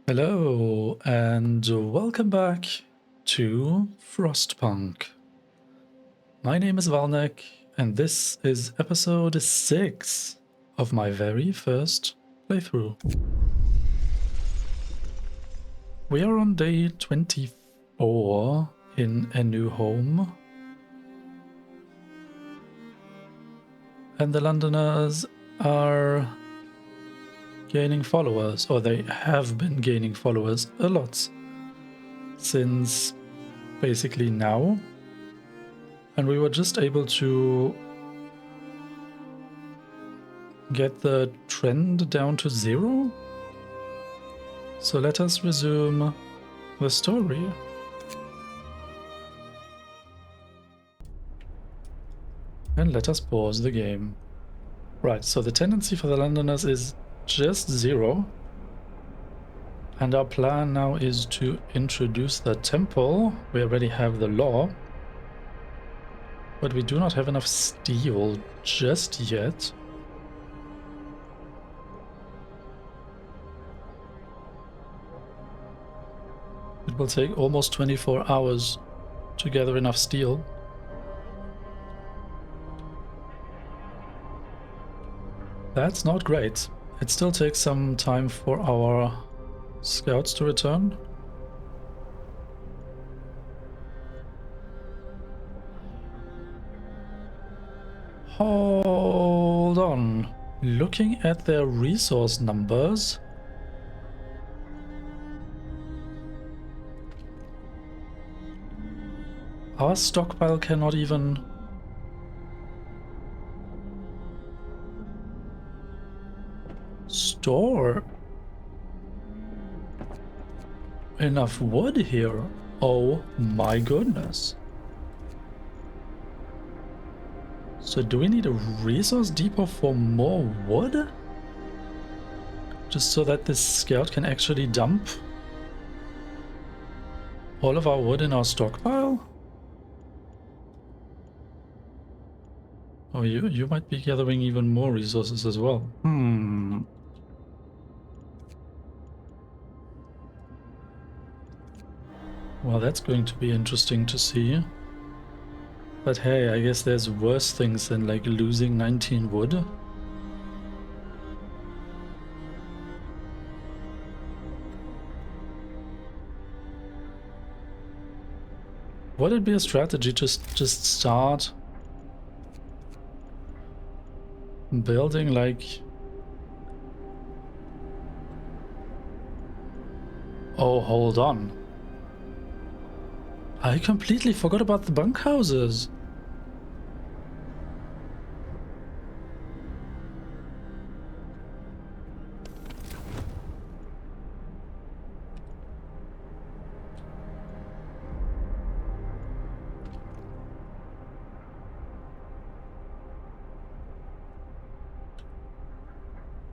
Hello and welcome back to Frostpunk. My name is Valnek and this is episode 6 of my very first playthrough. We are on day 24 in a new home. And the Londoners are gaining followers, or they have been gaining followers a lot since basically now. And we were just able to get the trend down to 0. So let us resume the story. And let us pause the game. Right, so the tendency for the Londoners is just 0. And our plan now is to introduce the temple. We already have the law. But we do not have enough steel just yet. It will take almost 24 hours to gather enough steel. That's not great. It still takes some time for our scouts to return. Hold on. Looking at their resource numbers, our stockpile cannot even store enough wood here. Oh my goodness. So do we need a resource depot for more wood? Just so that this scout can actually dump all of our wood in our stockpile? Oh, you might be gathering even more resources as well. Well, that's going to be interesting to see. But hey, I guess there's worse things than like losing 19 wood. Would it be a strategy just start building like... Oh, hold on. I completely forgot about the bunkhouses.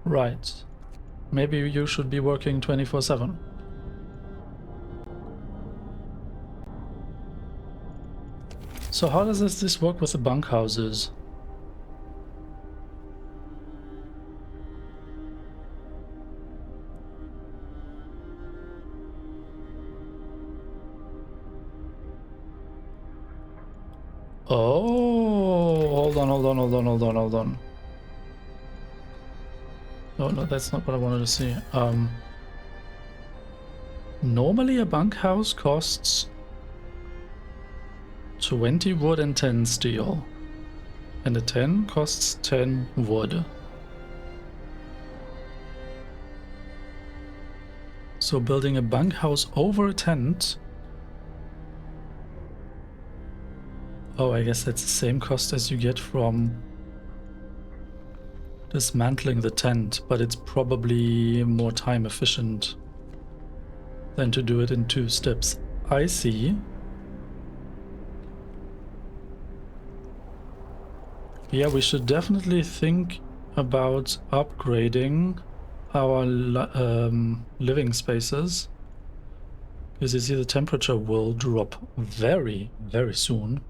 Right. Maybe you should be working 24/7. So how does this work with the bunkhouses? Oh, hold on. No, that's not what I wanted to see. Normally a bunkhouse costs 20 wood and 10 steel. And a 10 costs 10 wood. So building a bunkhouse over a tent... Oh, I guess that's the same cost as you get from dismantling the tent, but it's probably more time efficient than to do it in 2 steps. I see. Yeah, we should definitely think about upgrading our living spaces. Because you see the temperature will drop very, very soon.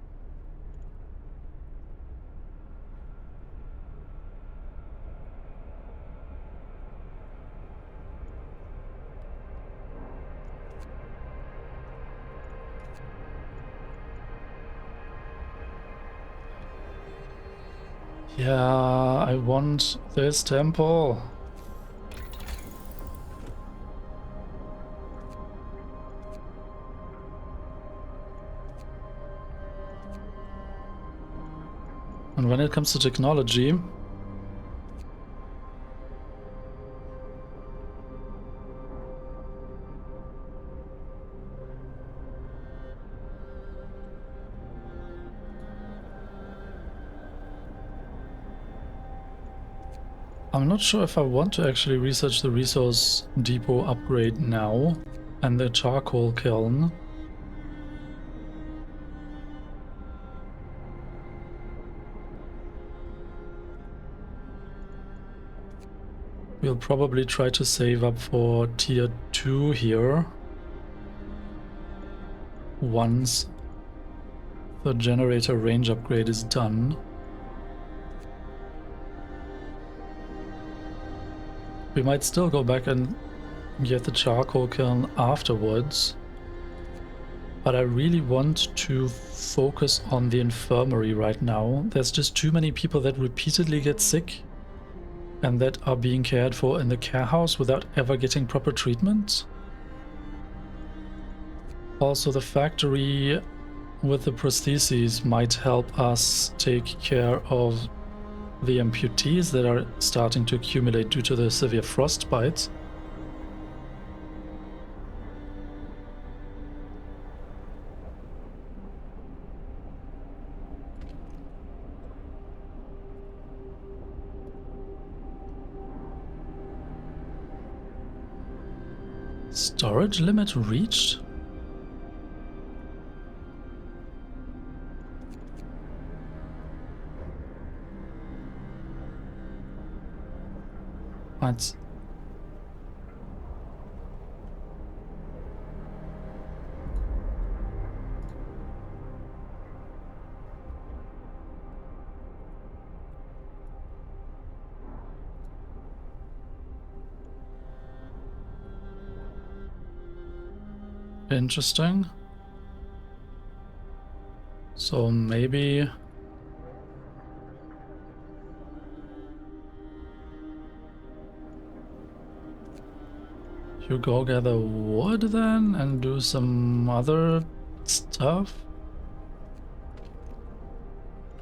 Yeah, I want this temple. And when it comes to technology, I'm not sure if I want to actually research the resource depot upgrade now and the charcoal kiln. We'll probably try to save up for tier 2 here once the generator range upgrade is done. We might still go back and get the charcoal kiln afterwards, but I really want to focus on the infirmary right now. There's just too many people that repeatedly get sick and that are being cared for in the care house without ever getting proper treatment. Also, the factory with the prostheses might help us take care of the amputees that are starting to accumulate due to the severe frostbite. Storage limit reached? That's interesting. So maybe you go gather wood then and do some other stuff?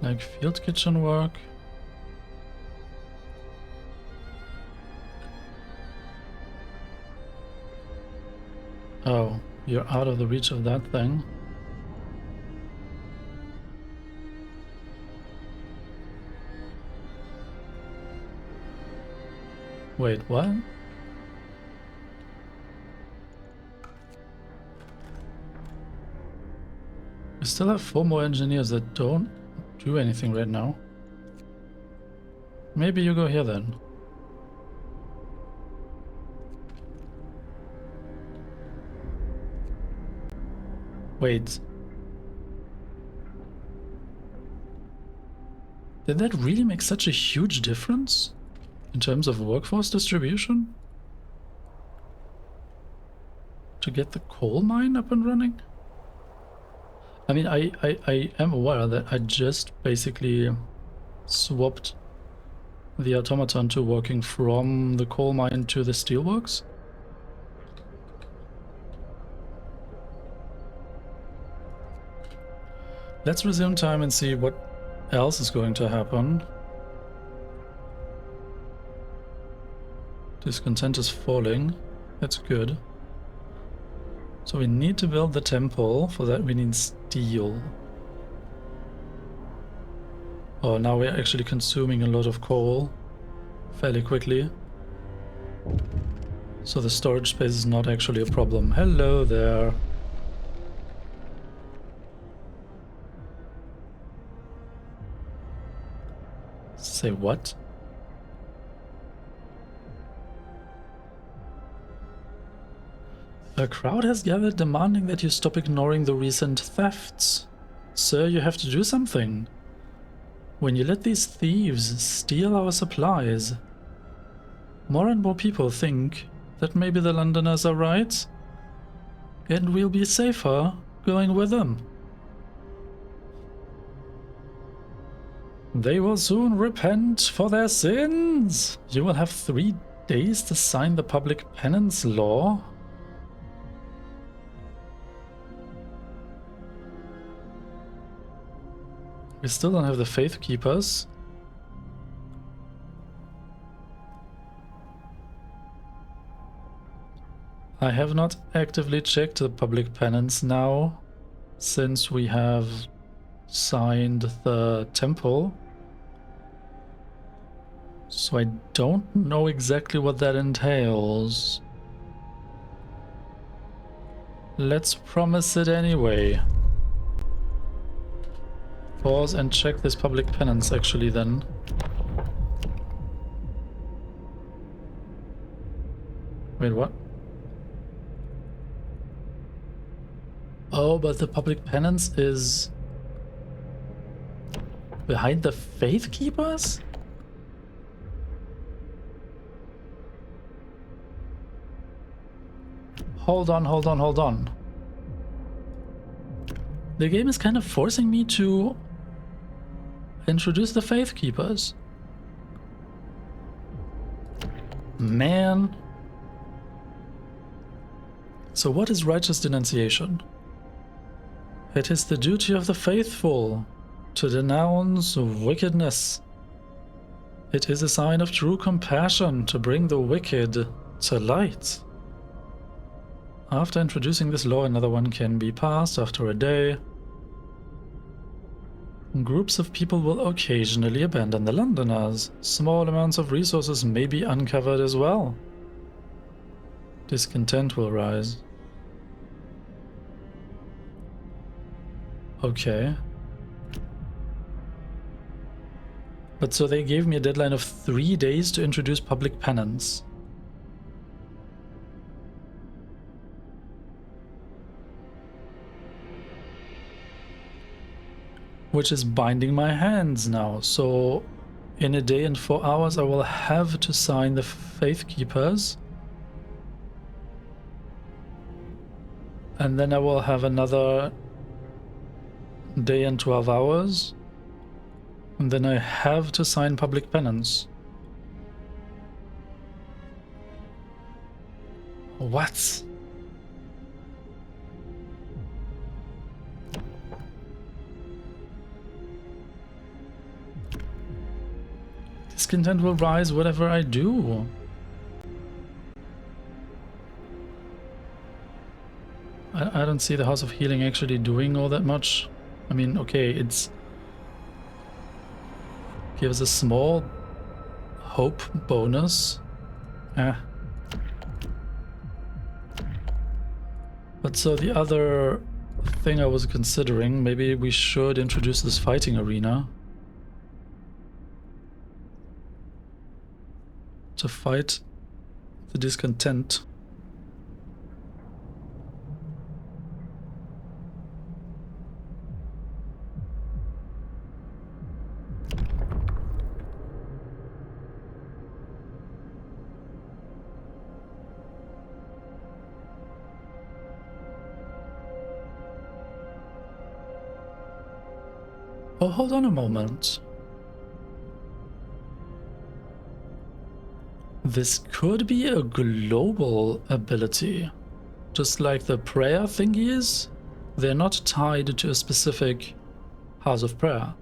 Like field kitchen work? Oh, you're out of the reach of that thing. Wait, what? We still have 4 more engineers that don't do anything right now. Maybe you go here then. Wait. Did that really make such a huge difference in terms of workforce distribution? To get the coal mine up and running? I mean, I am aware that I just basically swapped the automaton to working from the coal mine to the steelworks. Let's resume time and see what else is going to happen. Discontent is falling. That's good. So we need to build the temple. For that we need steel. Oh, now we're actually consuming a lot of coal fairly quickly. So the storage space is not actually a problem. Hello there. Say what? A crowd has gathered demanding that you stop ignoring the recent thefts. Sir, you have to do something. When you let these thieves steal our supplies, more and more people think that maybe the Londoners are right, and we'll be safer going with them. They will soon repent for their sins. You will have 3 days to sign the public penance law. We still don't have the Faith Keepers. I have not actively checked the public penance now, since we have signed the temple. So I don't know exactly what that entails. Let's promise it anyway. Pause and check this public penance actually then. Wait, what? Oh, but the public penance is behind the Faith Keepers? Hold on, hold on, hold on. The game is kind of forcing me to introduce the Faith Keepers. Man. So what is righteous denunciation? It is the duty of the faithful to denounce wickedness. It is a sign of true compassion to bring the wicked to light. After introducing this law, another one can be passed after a day. Groups of people will occasionally abandon the Londoners. Small amounts of resources may be uncovered as well. Discontent will rise. Okay. But so they gave me a deadline of 3 days to introduce public penance. Which is binding my hands now. So in a day and 4 hours I will have to sign the Faith Keepers. And then I will have another day and 12 hours. And then I have to sign public penance. What? Discontent will rise whatever I do. I don't see the House of Healing actually doing all that much. I mean, okay, it's gives a small hope bonus. But so the other thing I was considering, maybe we should introduce this fighting arena. To fight the discontent. Oh, hold on a moment. This could be a global ability. Just like the prayer thingy is, they're not tied to a specific house of prayer.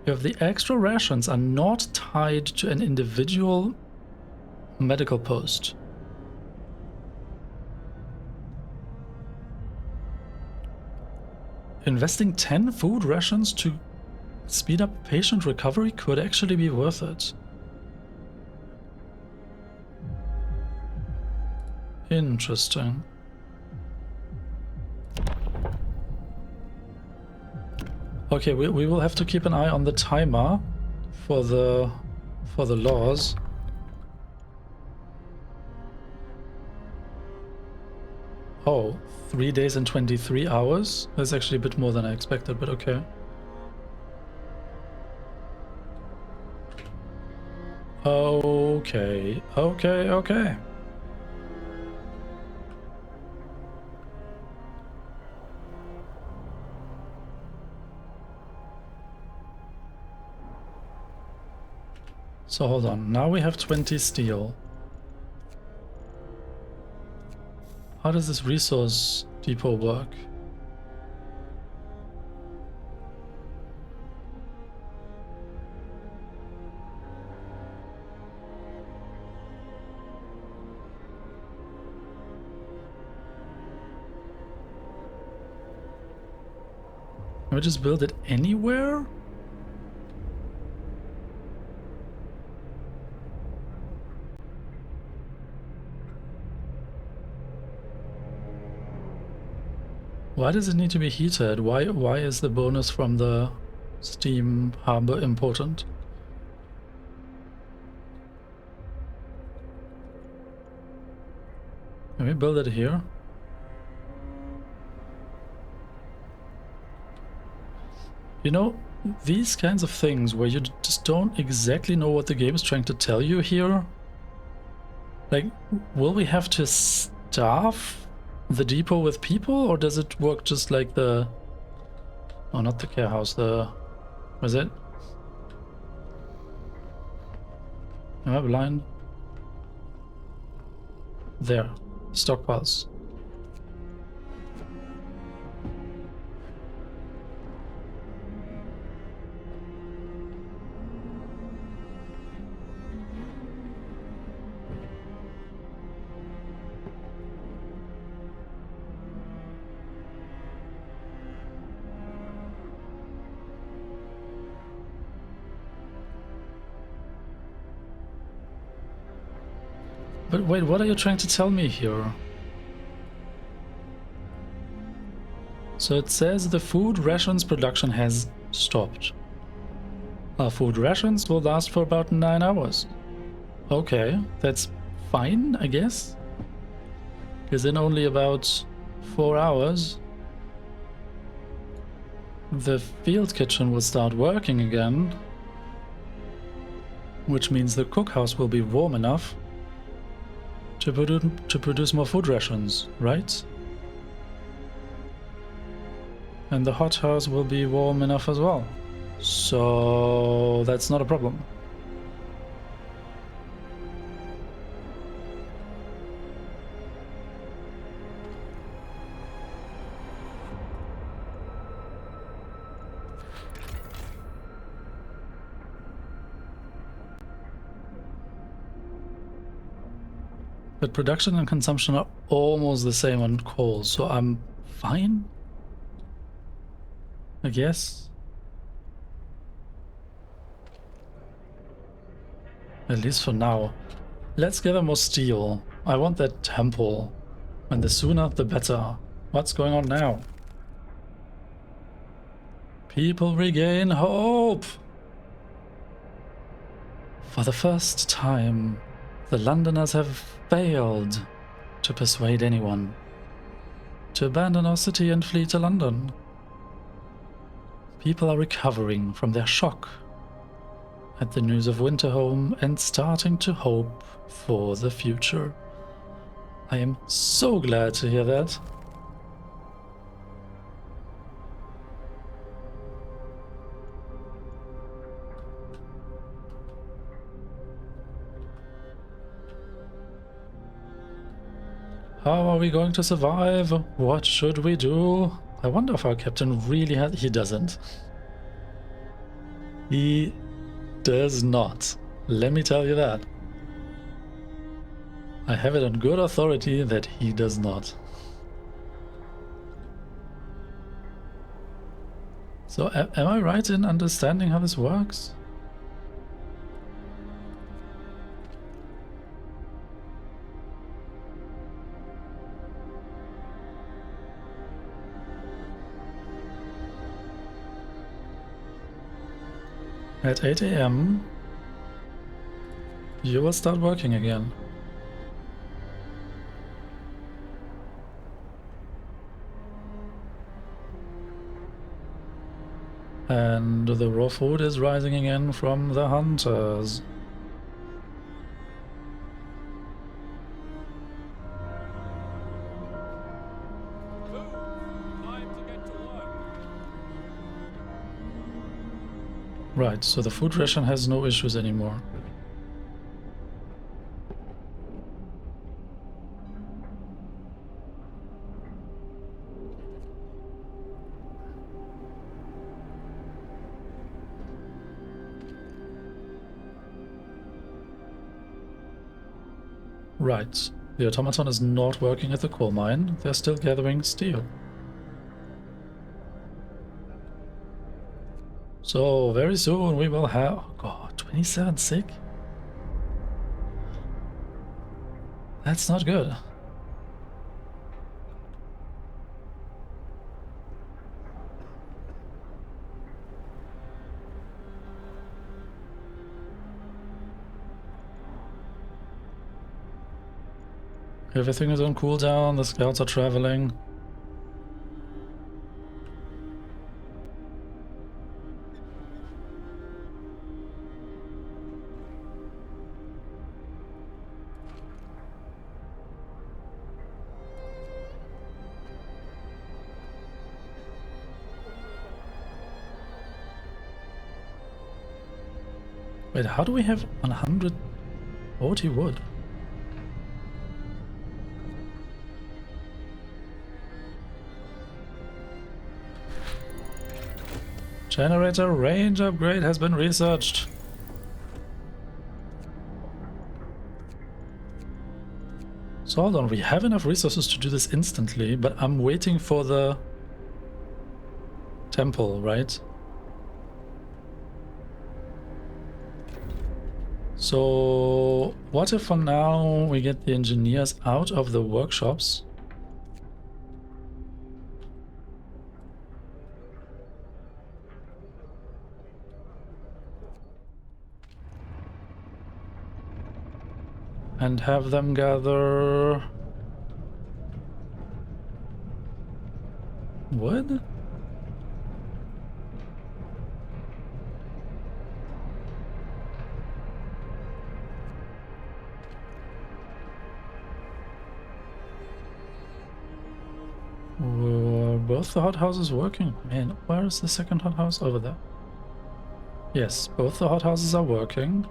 If the extra rations are not tied to an individual medical post. Investing 10 food rations to speed up patient recovery could actually be worth it. Interesting. Okay, we will have to keep an eye on the timer for the laws. Oh, 3 days and 23 hours? That's actually a bit more than I expected, but okay. Okay. So hold on, now we have 20 steel. How does this resource depot work? Can we just build it anywhere? Why does it need to be heated? Why is the bonus from the steam harbor important? Can we build it here? You know, these kinds of things where you just don't exactly know what the game is trying to tell you here. Like, will we have to staff the depot with people, or does it work just like the... Oh, not the care house, the... Was it? Am I blind? There. Stockpiles. But wait, what are you trying to tell me here? So it says the food rations production has stopped. Our food rations will last for about 9 hours. Okay, that's fine, I guess. Because in only about 4 hours, the field kitchen will start working again. Which means the cookhouse will be warm enough to produce more food rations, right? And the hothouse will be warm enough as well. So that's not a problem. But production and consumption are almost the same on coal, so I'm fine, I guess. At least for now. Let's gather more steel. I want that temple. And the sooner the better. What's going on now? People regain hope! For the first time, the Londoners have failed to persuade anyone to abandon our city and flee to London. People are recovering from their shock at the news of Winterhome and starting to hope for the future. I am so glad to hear that. How are we going to survive? What should we do? I wonder if our captain really has... He doesn't. He does not. Let me tell you that. I have it on good authority that he does not. So am I right in understanding how this works? At 8 AM, you will start working again. And the raw food is rising again from the hunters. Right, so the food ration has no issues anymore. Right. The automaton is not working at the coal mine. They're still gathering steel. So very soon we will have... Oh god, 27 sick? That's not good. Everything is on cooldown, the scouts are traveling. Wait, how do we have 140 wood? Generator range upgrade has been researched. So hold on, we have enough resources to do this instantly, but I'm waiting for the temple, right? So what if for now we get the engineers out of the workshops? And have them gather wood? Both the hothouses working? Man, where is the second hothouse? Over there. Yes, both the hothouses are working.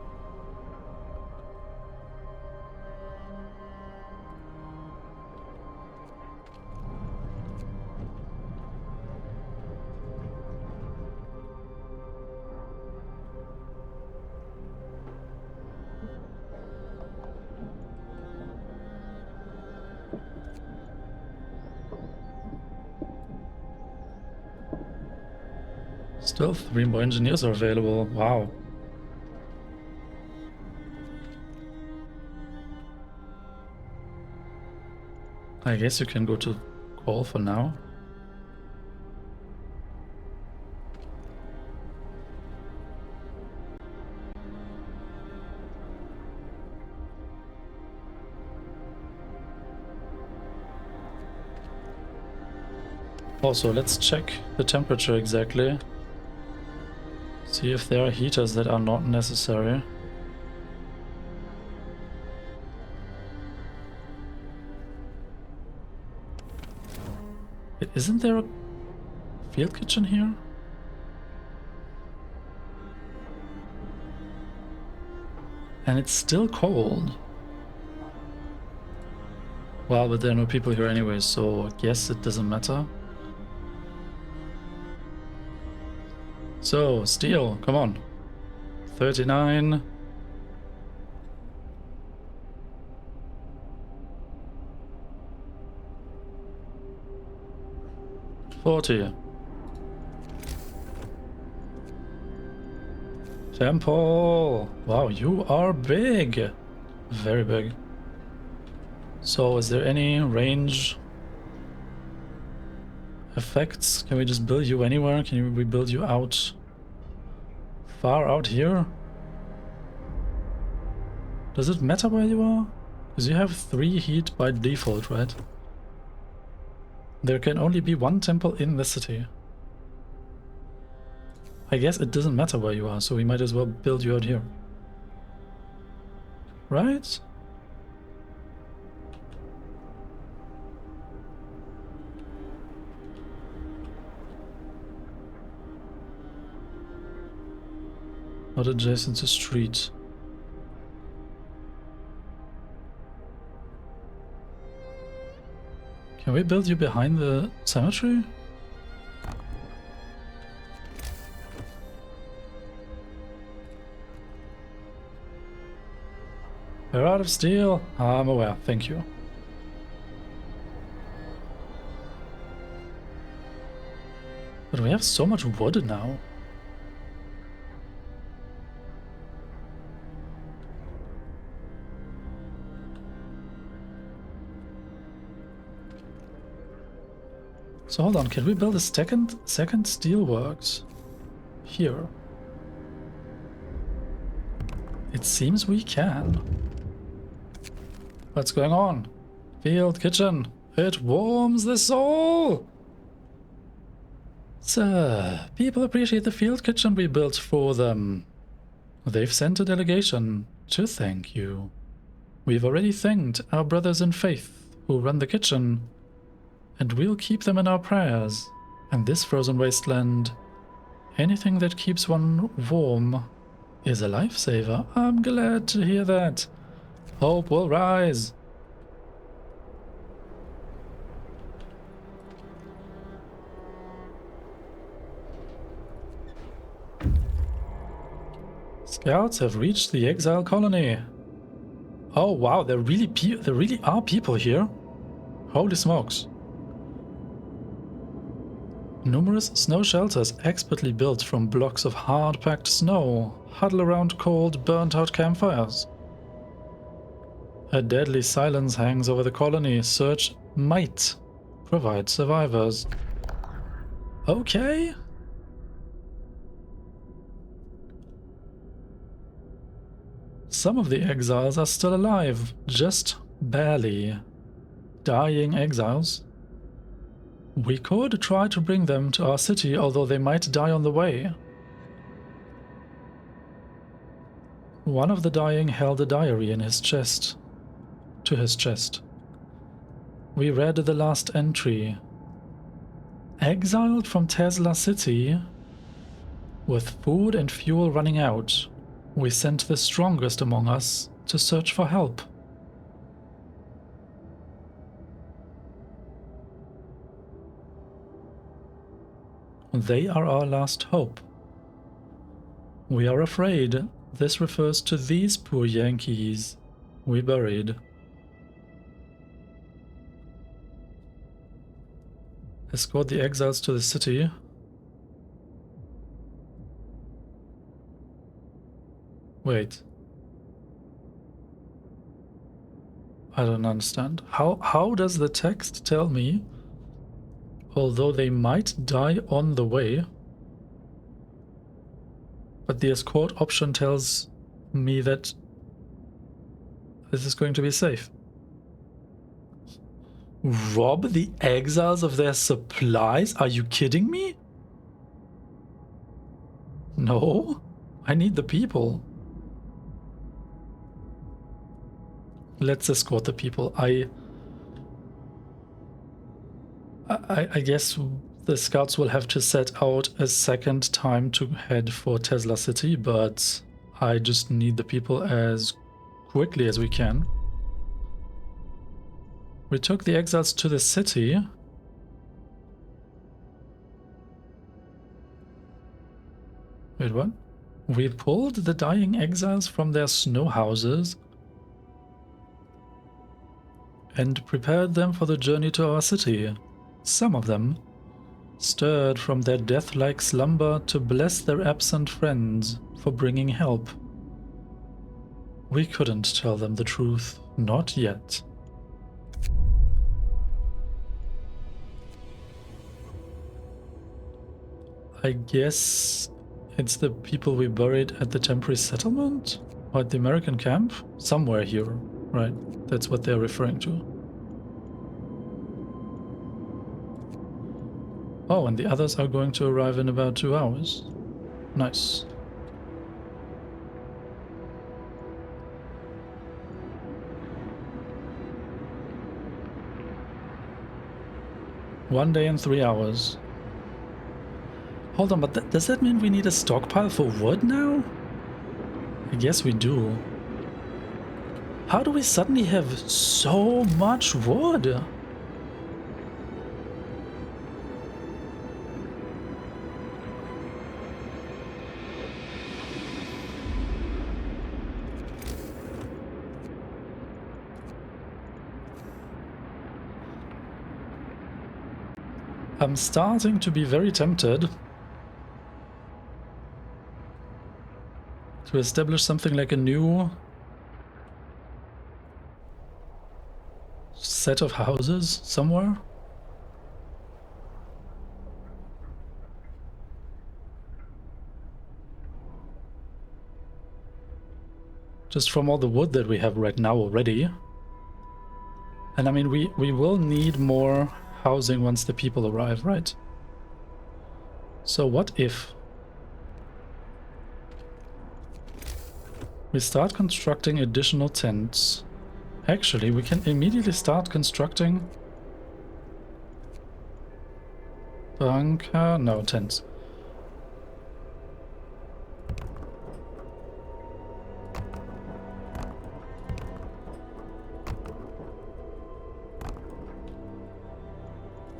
Still 3 more engineers are available. Wow. I guess you can go to call for now. Also, let's check the temperature exactly. See if there are heaters that are not necessary. Isn't there a field kitchen here? And it's still cold. Well, but there are no people here anyway, so I guess it doesn't matter. So, steel, come on. 39. 40. Temple! Wow, you are big! Very big. So, is there any range effects? Can we just build you anywhere? Can we build you out far out here? Does it matter where you are? Because you have 3 heat by default, right? There can only be 1 temple in the city. I guess it doesn't matter where you are, so we might as well build you out here. Right? Not adjacent to street. Can we build you behind the cemetery? We're out of steel. I'm aware, thank you. But we have so much wood now. So hold on, can we build a second steelworks here? It seems we can. What's going on? Field kitchen. It warms the soul. Sir, people appreciate the field kitchen we built for them. They've sent a delegation to thank you. We've already thanked our brothers in faith who run the kitchen, and we'll keep them in our prayers. And this frozen wasteland, anything that keeps one warm is a lifesaver. I'm glad to hear that. Hope will rise. Scouts have reached the exile colony. Oh wow, there really are people here. Holy smokes. Numerous snow shelters expertly built from blocks of hard-packed snow huddle around cold, burnt-out campfires. A deadly silence hangs over the colony. Search might provide survivors. Okay. Some of the exiles are still alive, just barely. Dying exiles. We could try to bring them to our city, although they might die on the way. One of the dying held a diary in his chest. To his chest. We read the last entry. Exiled from Tesla City, with food and fuel running out, we sent the strongest among us to search for help. They are our last hope. We are afraid this refers to these poor Yankees we buried. Escort the exiles to the city. Wait. I don't understand. How does the text tell me, although they might die on the way, but the escort option tells me that this is going to be safe? Rob the exiles of their supplies? Are you kidding me? No, I need the people. Let's escort the people. I guess the scouts will have to set out a second time to head for Tesla City, but I just need the people as quickly as we can. We took the exiles to the city. Wait, what? We pulled the dying exiles from their snow houses and prepared them for the journey to our city. Some of them stirred from their death-like slumber to bless their absent friends for bringing help. We couldn't tell them the truth, not yet. I guess it's the people we buried at the temporary settlement? Or at the American camp? Somewhere here, right? That's what they're referring to. Oh, and the others are going to arrive in about 2 hours. Nice. One day and 3 hours. Hold on, but does that mean we need a stockpile for wood now? I guess we do. How do we suddenly have so much wood? I'm starting to be very tempted to establish something like a new set of houses somewhere. Just from all the wood that we have right now already. And I mean, we will need more housing once the people arrive, right? So what if we start constructing additional tents? Actually, we can immediately start constructing bunker, no, tents.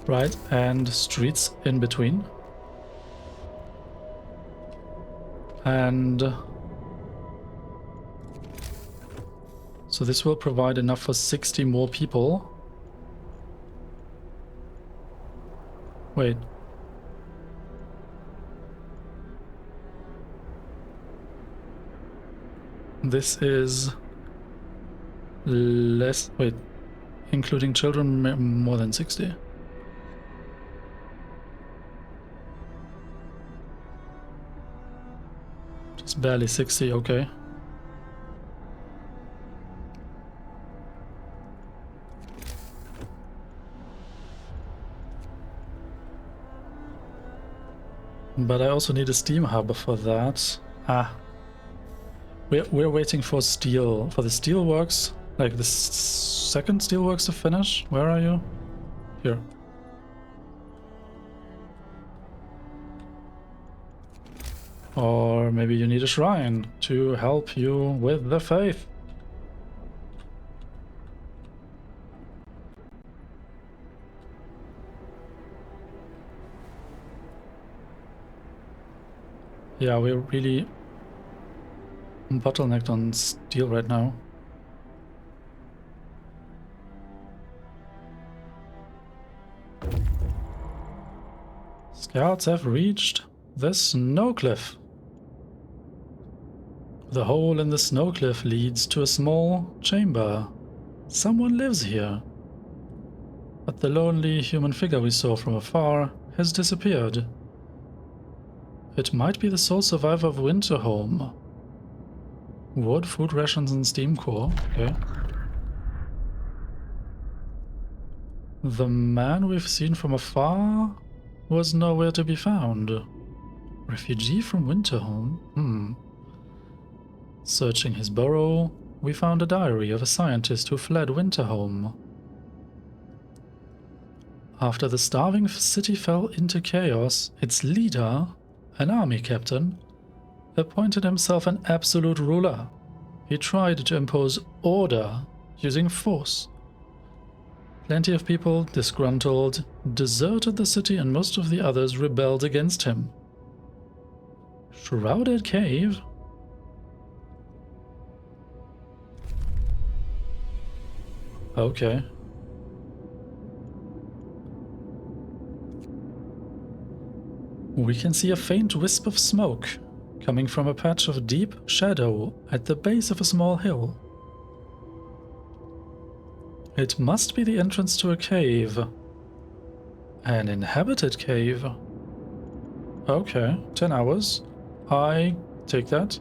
Right, and streets in between. And so this will provide enough for 60 more people. Wait. This is less, wait, including children, more than 60. Just barely 60, okay. But I also need a steam hub for that. Ah. We're waiting for steel, for the steelworks, like the second steelworks to finish. Where are you? Here. Or maybe you need a shrine to help you with the faith. Yeah, we're really bottlenecked on steel right now. Scouts have reached the snow cliff. The hole in the snow cliff leads to a small chamber. Someone lives here. But the lonely human figure we saw from afar has disappeared. It might be the sole survivor of Winterhome. Wood, food rations, and steam core. Okay. The man we've seen from afar was nowhere to be found. Refugee from Winterhome? Searching his burrow, we found a diary of a scientist who fled Winterhome. After the starving city fell into chaos, its leader, an army captain, appointed himself an absolute ruler. He tried to impose order using force. Plenty of people, disgruntled, deserted the city, and most of the others rebelled against him. Shrouded Cave? Okay. We can see a faint wisp of smoke coming from a patch of deep shadow at the base of a small hill. It must be the entrance to a cave. An inhabited cave. Okay, 10 hours. I take that.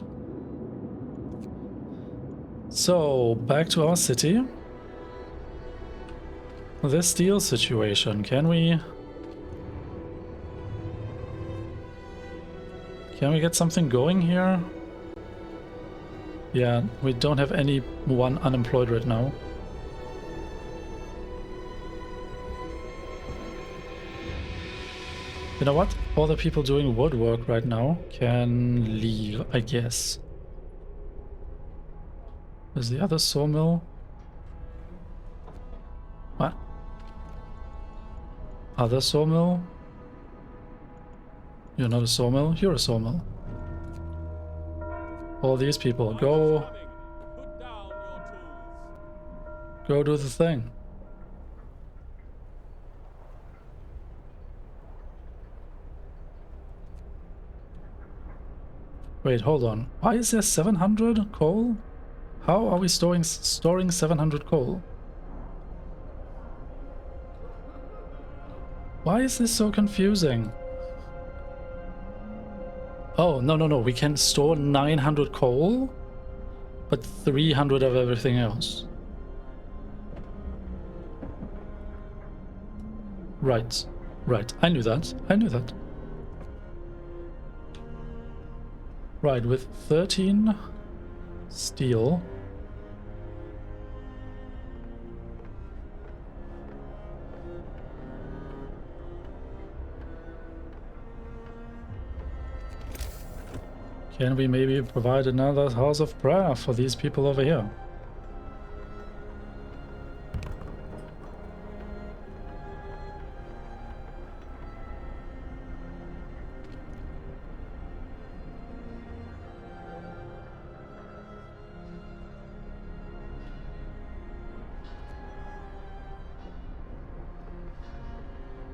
So, back to our city. The steel situation. Can we get something going here? Yeah, we don't have anyone unemployed right now. You know what? All the people doing woodwork right now can leave, I guess. Is the other sawmill? What? Other sawmill? You're not a sawmill? You're a sawmill. All these people, go do the thing. Wait, hold on. Why is there 700 coal? How are we storing 700 coal? Why is this so confusing? Oh, no, no, no. We can store 900 coal, but 300 of everything else. Right. Right. I knew that. I knew that. Right, with 13 steel. Can we maybe provide another house of prayer for these people over here?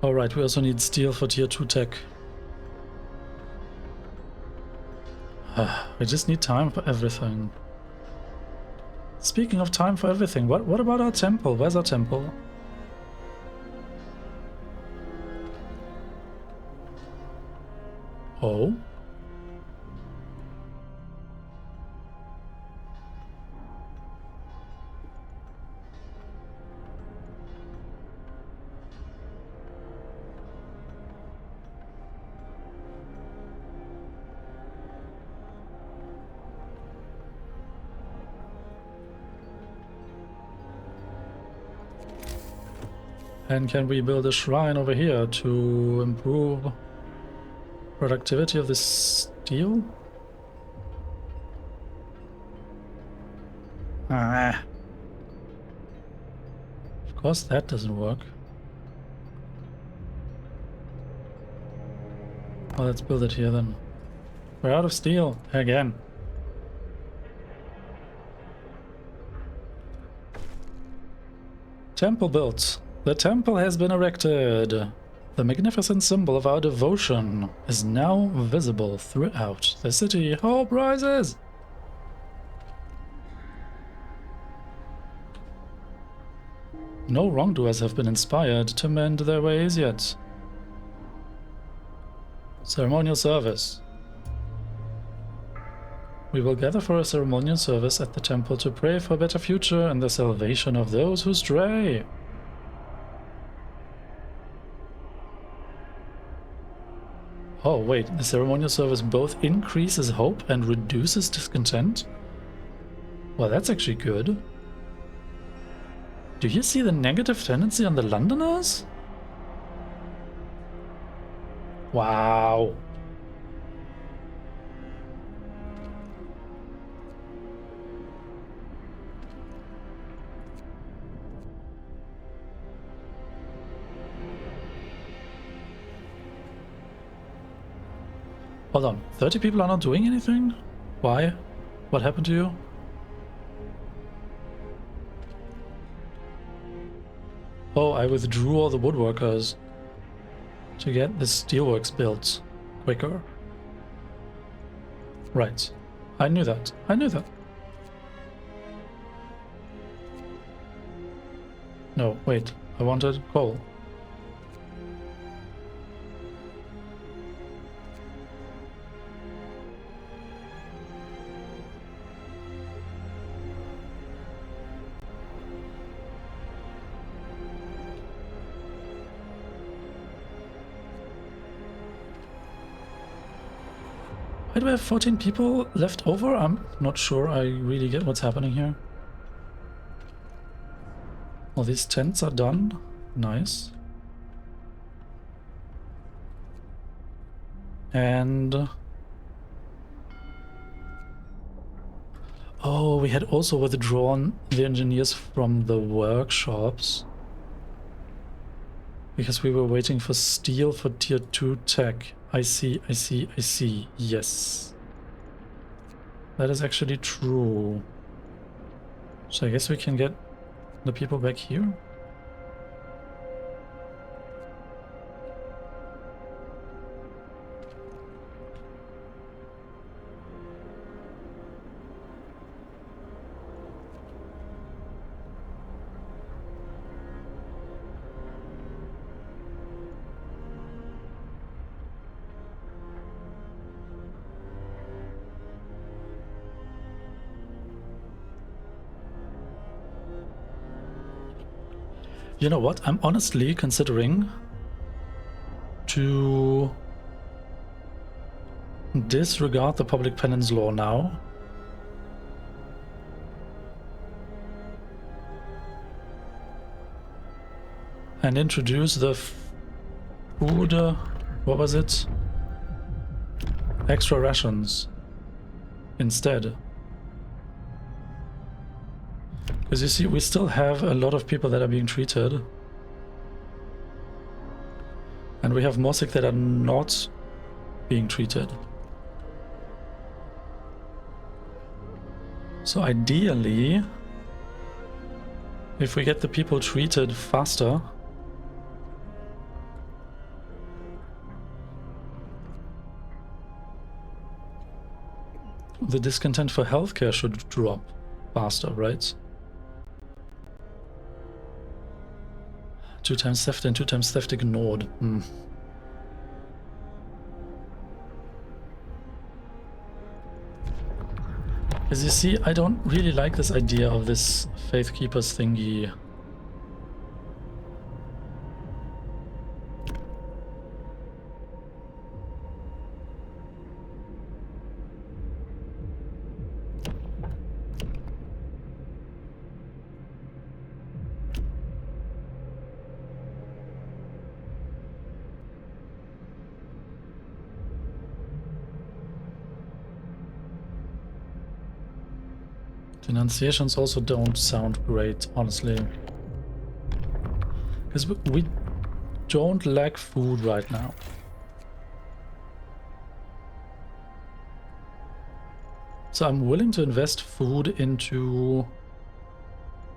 Alright, we also need steel for tier 2 tech. We just need time for everything. Speaking of time for everything, what about our temple? Where's our temple? Oh? And can we build a shrine over here to improve productivity of the steel? Ah. Of course that doesn't work. Well, let's build it here then. We're out of steel again. Temple built. The temple has been erected. The magnificent symbol of our devotion is now visible throughout the city. Hope rises! No wrongdoers have been inspired to mend their ways yet. Ceremonial service. We will gather for a ceremonial service at the temple to pray for a better future and the salvation of those who stray. Oh wait, the ceremonial service both increases hope and reduces discontent? Well, that's actually good. Do you see the negative tendency on the Londoners? Wow. Hold on, 30 people are not doing anything? Why? What happened to you? Oh, I withdrew all the woodworkers to get the steelworks built quicker. Right. I knew that. I knew that. No, wait. I wanted coal. Why do I have 14 people left over? I'm not sure I really get what's happening here. All these tents are done. Nice. And... oh, we had also withdrawn the engineers from the workshops. Because we were waiting for steel for tier 2 tech. I see, I see, I see. Yes. That is actually true. So I guess we can get the people back here. You know what? I'm honestly considering to disregard the public penance law now. And introduce the food, what was it? Extra rations instead. Because you see, we still have a lot of people that are being treated. And we have more sick that are not being treated. So ideally, if we get the people treated faster, the discontent for healthcare should drop faster, right? 2 times theft and 2 times theft ignored. As you see, I don't really like this idea of this Faith Keepers thingy. Denunciations also don't sound great, honestly. Because we don't lack food right now. So I'm willing to invest food into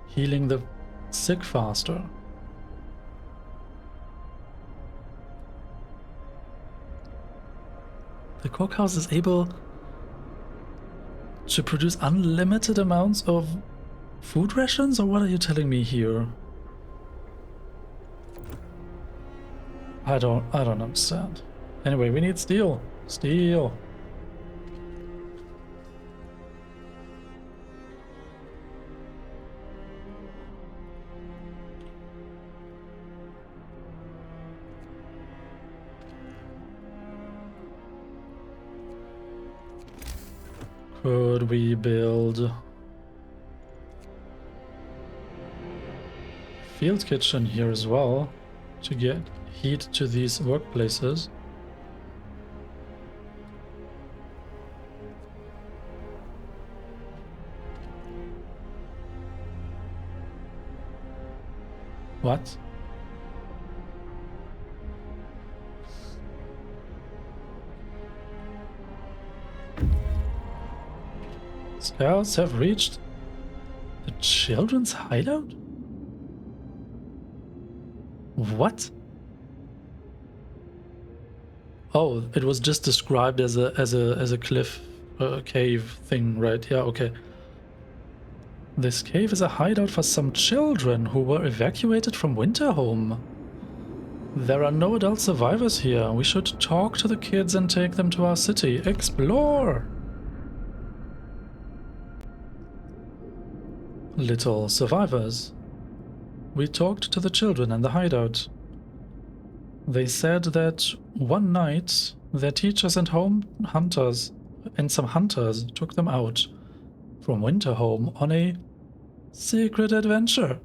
healing the sick faster. The cookhouse is able to produce unlimited amounts of food rations, or what are you telling me here? I don't understand. Anyway, we need steel. Steel. Could we build field kitchen here as well to get heat to these workplaces? What? Scouts have reached the children's hideout? What? Oh, it was just described as a cliff cave thing, right? Yeah, okay. This cave is a hideout for some children who were evacuated from Winterhome. There are no adult survivors here. We should talk to the kids and take them to our city. Explore! Little survivors. We talked to the children in the hideout. They said that one night their teachers and some hunters took them out from Winterhome on a secret adventure.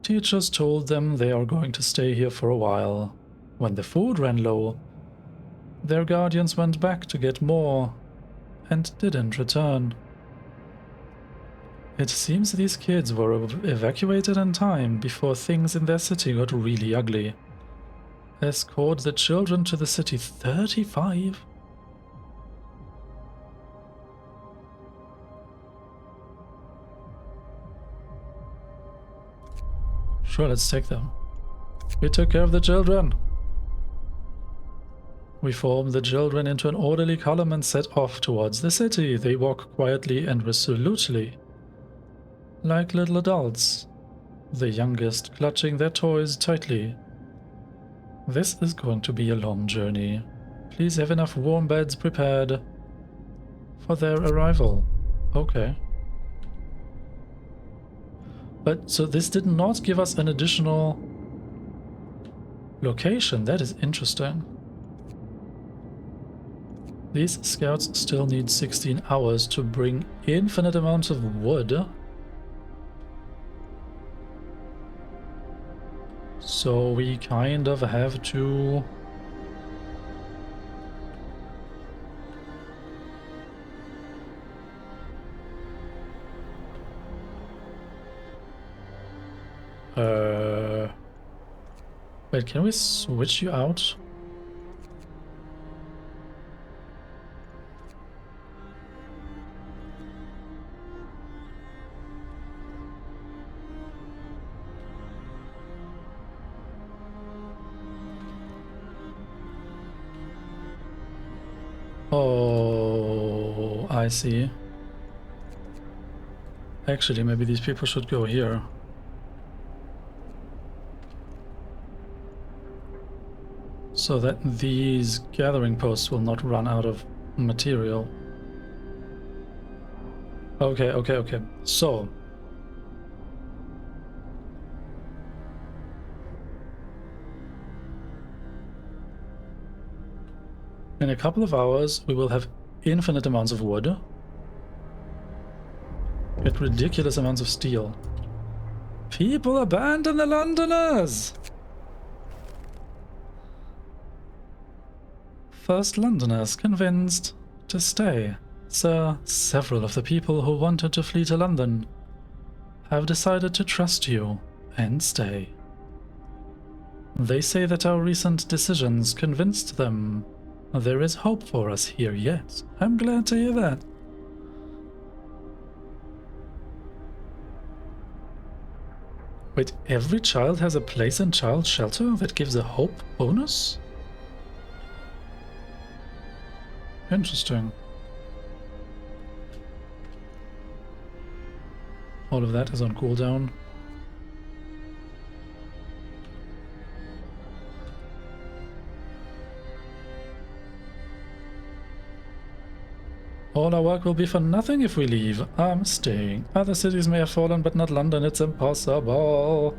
Teachers told them they are going to stay here for a while. When the food ran low, their guardians went back to get more and didn't return. It seems these kids were evacuated in time before things in their city got really ugly. Escort the children to the city. 35? Sure, let's take them. We took care of the children. We formed the children into an orderly column and set off towards the city. They walk quietly and resolutely, like little adults, the youngest clutching their toys tightly. This is going to be a long journey. Please have enough warm beds prepared for their arrival. Okay. But so this did not give us an additional location. That is interesting. These scouts still need 16 hours to bring infinite amounts of wood. So we kind of have to... Wait, can we switch you out? Oh, I see. Actually, maybe these people should go here. So that these gathering posts will not run out of material. Okay, okay, okay. So... in a couple of hours, we will have infinite amounts of wood. Get ridiculous amounts of steel. People abandon the Londoners! First Londoners convinced to stay. Sir, several of the people who wanted to flee to London have decided to trust you and stay. They say that our recent decisions convinced them. There is hope for us here yet. I'm glad to hear that. Wait, every child has a place in child shelter that gives a hope bonus? Interesting. All of that is on cooldown. All our work will be for nothing if we leave. I'm staying. Other cities may have fallen, but not London. It's impossible.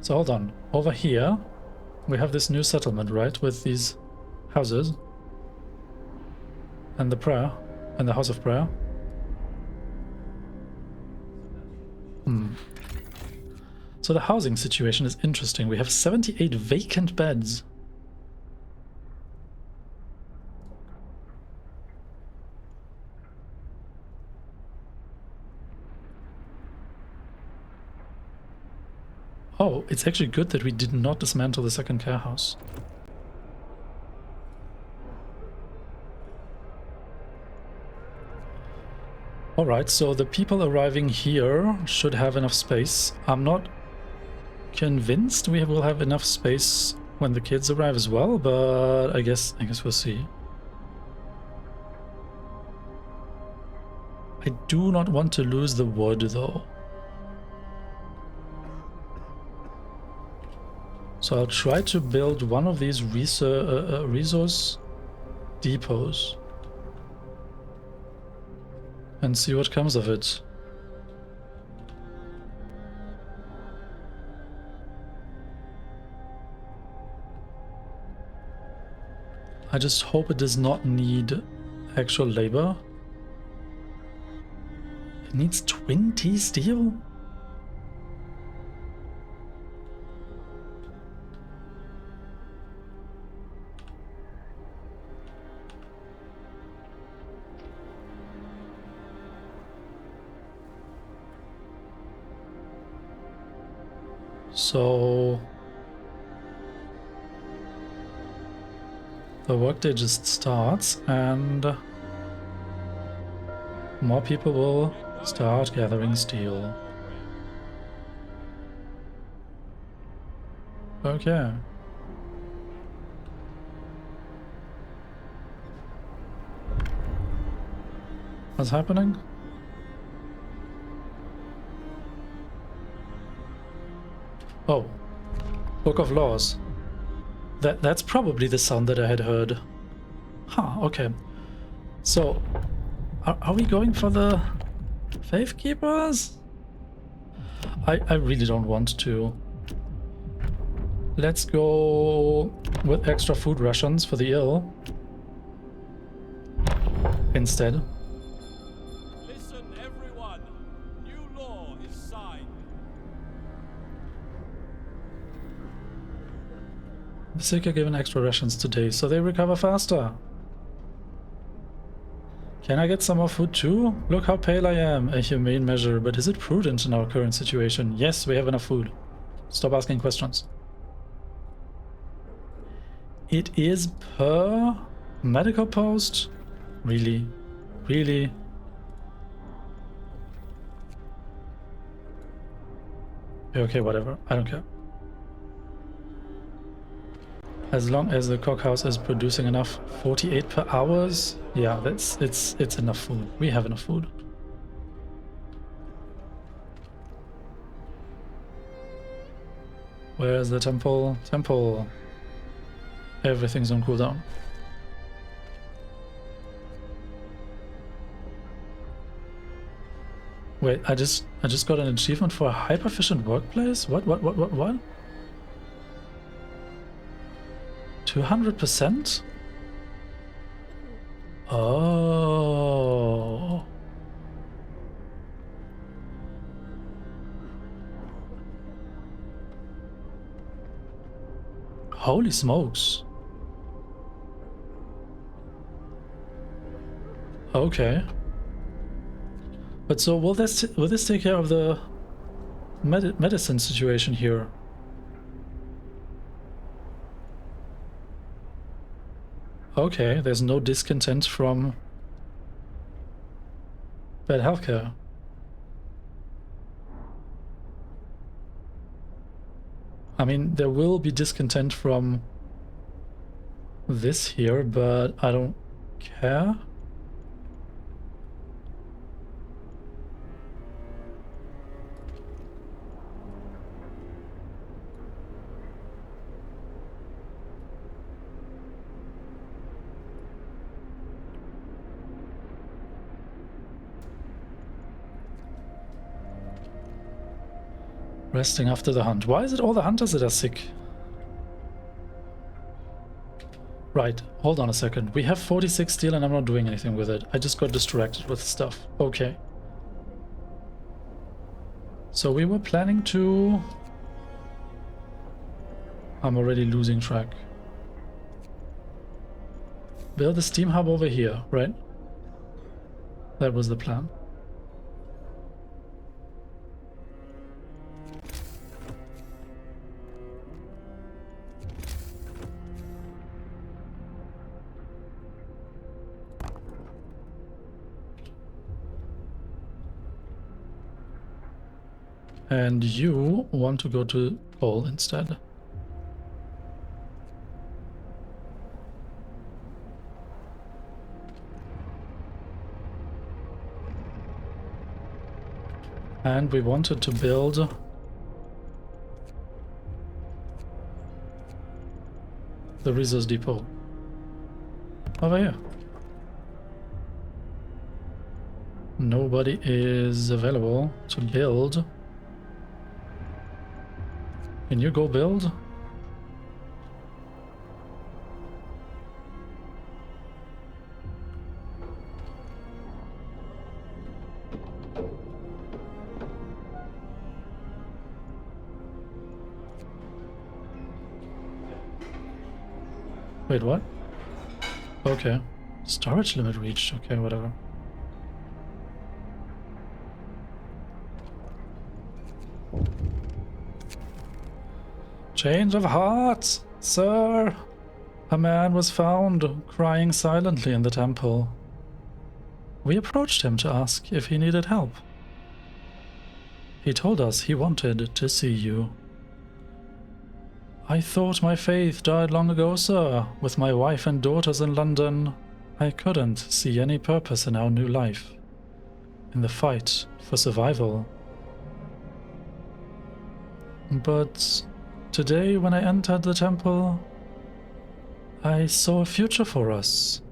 So hold on. Over here, we have this new settlement, right? With these houses. And the prayer. And the house of prayer. So the housing situation is interesting. We have 78 vacant beds. Oh, it's actually good that we did not dismantle the second care house. Alright, so the people arriving here should have enough space. I'm not convinced we will have enough space when the kids arrive as well, but I guess we'll see. I do not want to lose the wood though. So I'll try to build one of these resource depots and see what comes of it. I just hope it does not need actual labor. It needs 20 steel? So the workday just starts and more people will start gathering steel. Okay. What's happening? Oh, Book of Laws. That's probably the sound that I had heard. Huh, okay. So, are we going for the Faith Keepers? I really don't want to. Let's go with extra food rations for the ill instead. Listen, everyone. New law is signed. The sick are given extra rations today, so they recover faster. Can I get some more food too? Look how pale I am. A humane measure, but is it prudent in our current situation? Yes, we have enough food. Stop asking questions. It is per medical post? Really? Really? Okay, whatever. I don't care. As long as the cookhouse is producing enough 48 per hours, yeah, it's enough food. We have enough food. Where's the temple? Temple. Everything's on cooldown. Wait, I just got an achievement for a hyper-efficient workplace? What? 200%? Oh. Holy smokes. Okay. But so will this take care of the medicine situation here? Okay, there's no discontent from bad healthcare. I mean, there will be discontent from this here, but I don't care. Resting after the hunt. Why is it all the hunters that are sick? Right, hold on a second. We have 46 steel and I'm not doing anything with it. I just got distracted with stuff. Okay. So we were planning to... I'm already losing track. Build the steam hub over here, right? That was the plan. And you want to go to coal instead. And we wanted to build the resource depot over here. Nobody is available to build. Can you go build? Wait, what? Okay. Storage limit reached. Okay, whatever. Change of heart, sir. A man was found crying silently in the temple. We approached him to ask if he needed help. He told us he wanted to see you. I thought my faith died long ago, sir. With my wife and daughters in London, I couldn't see any purpose in our new life, in the fight for survival. But today, when I entered the temple, I saw a future for us.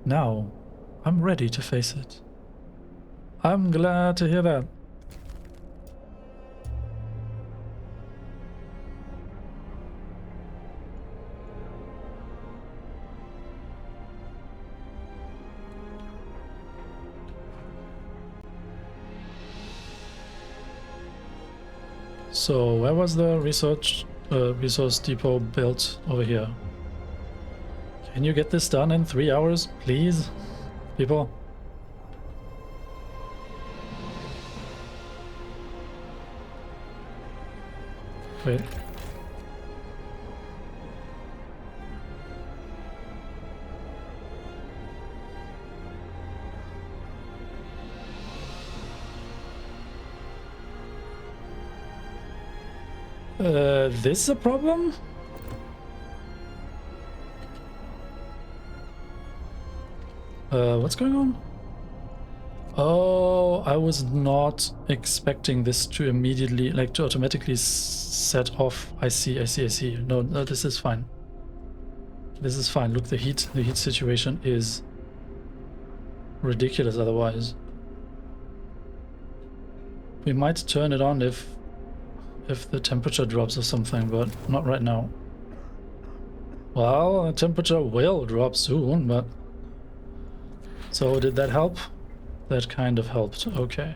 Now, I'm ready to face it. I'm glad to hear that. So where was the resource depot built? Over here. Can you get this done in 3 hours, please, people? Wait. This a problem? What's going on? Oh, I was not expecting this to immediately, like, to automatically set off. I see. No, this is fine. This is fine. Look, the heat situation is ridiculous otherwise. We might turn it on if the temperature drops or something, but not right now. Well, the temperature will drop soon, but... So did that help? That kind of helped, okay.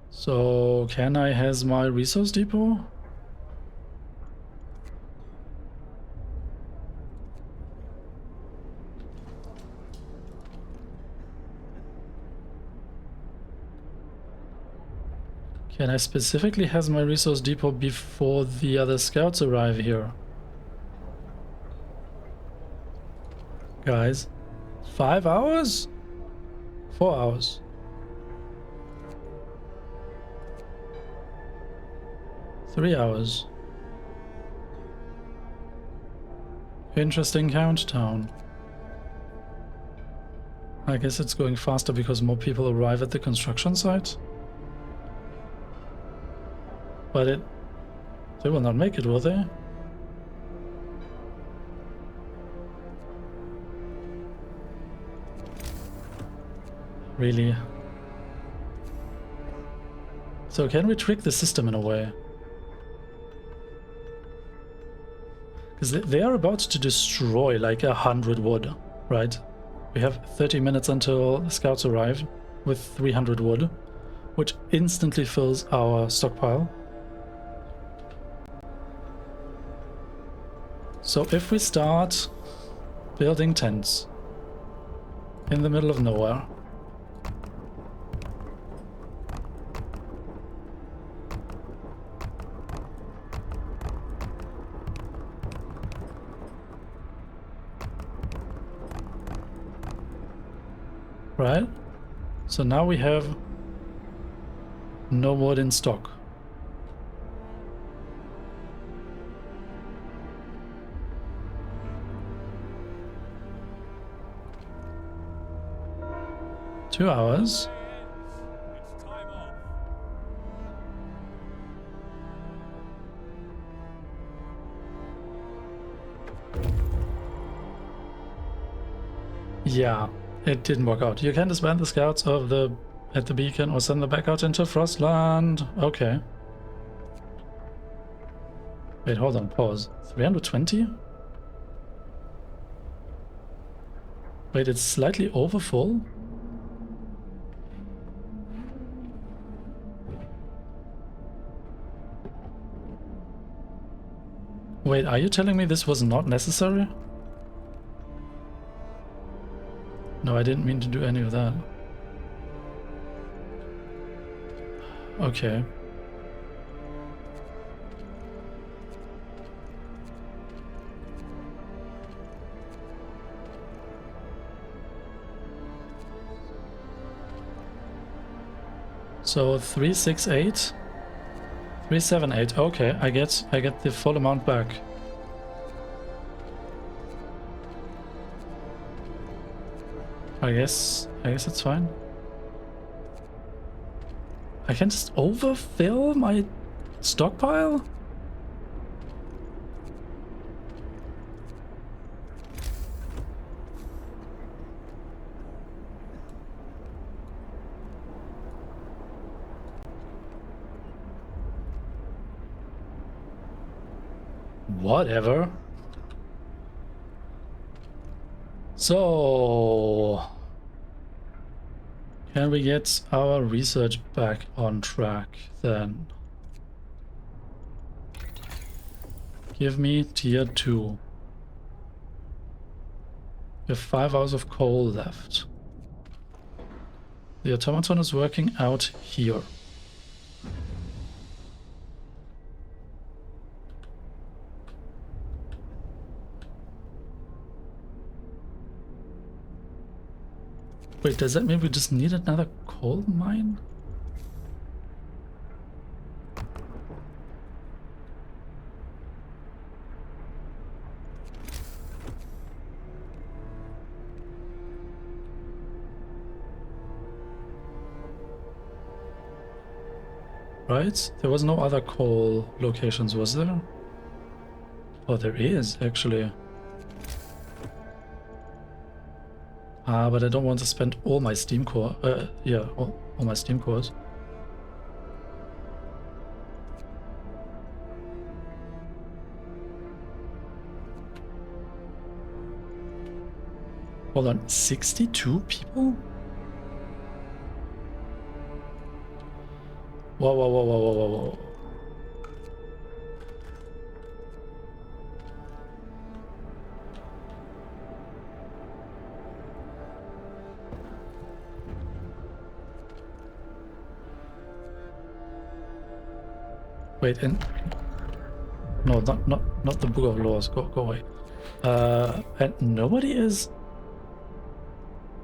So can I has my resource depot? Can I specifically has my resource depot before the other scouts arrive here? Guys, 5 hours? 4 hours. Three hours. Interesting countdown. I guess it's going faster because more people arrive at the construction site. But they will not make it, will they? Really? So can we trick the system in a way? Because they are about to destroy like 100 wood, right? We have 30 minutes until the scouts arrive with 300 wood, which instantly fills our stockpile. So if we start building tents in the middle of nowhere, right? So now we have no wood in stock. Two hours. It's time off. Yeah, it didn't work out. You can disband the scouts at the beacon or send them back out into Frostland. Okay. Wait, hold on, pause. 320? Wait, it's slightly over full? Wait, are you telling me this was not necessary? No, I didn't mean to do any of that. Okay. So 368, 378. Okay, I get the full amount back. I guess it's fine. I can just overfill my stockpile? Whatever. So, can we get our research back on track then? Give me tier 2. We have 5 hours of coal left. The automaton is working out here. Wait, does that mean we just need another coal mine? Right? There was no other coal locations, was there? Oh, there is, actually. Ah, but I don't want to spend all my steam core. Yeah, all my steam cores. Hold on, 62 people? Whoa, whoa, whoa, whoa, whoa, whoa, whoa. Wait, and no, not the Book of Laws. Go away. And nobody is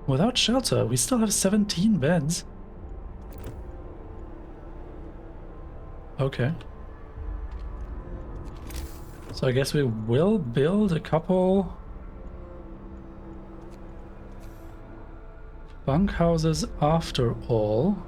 without shelter. We still have 17 beds. Okay. So I guess we will build a couple bunkhouses after all.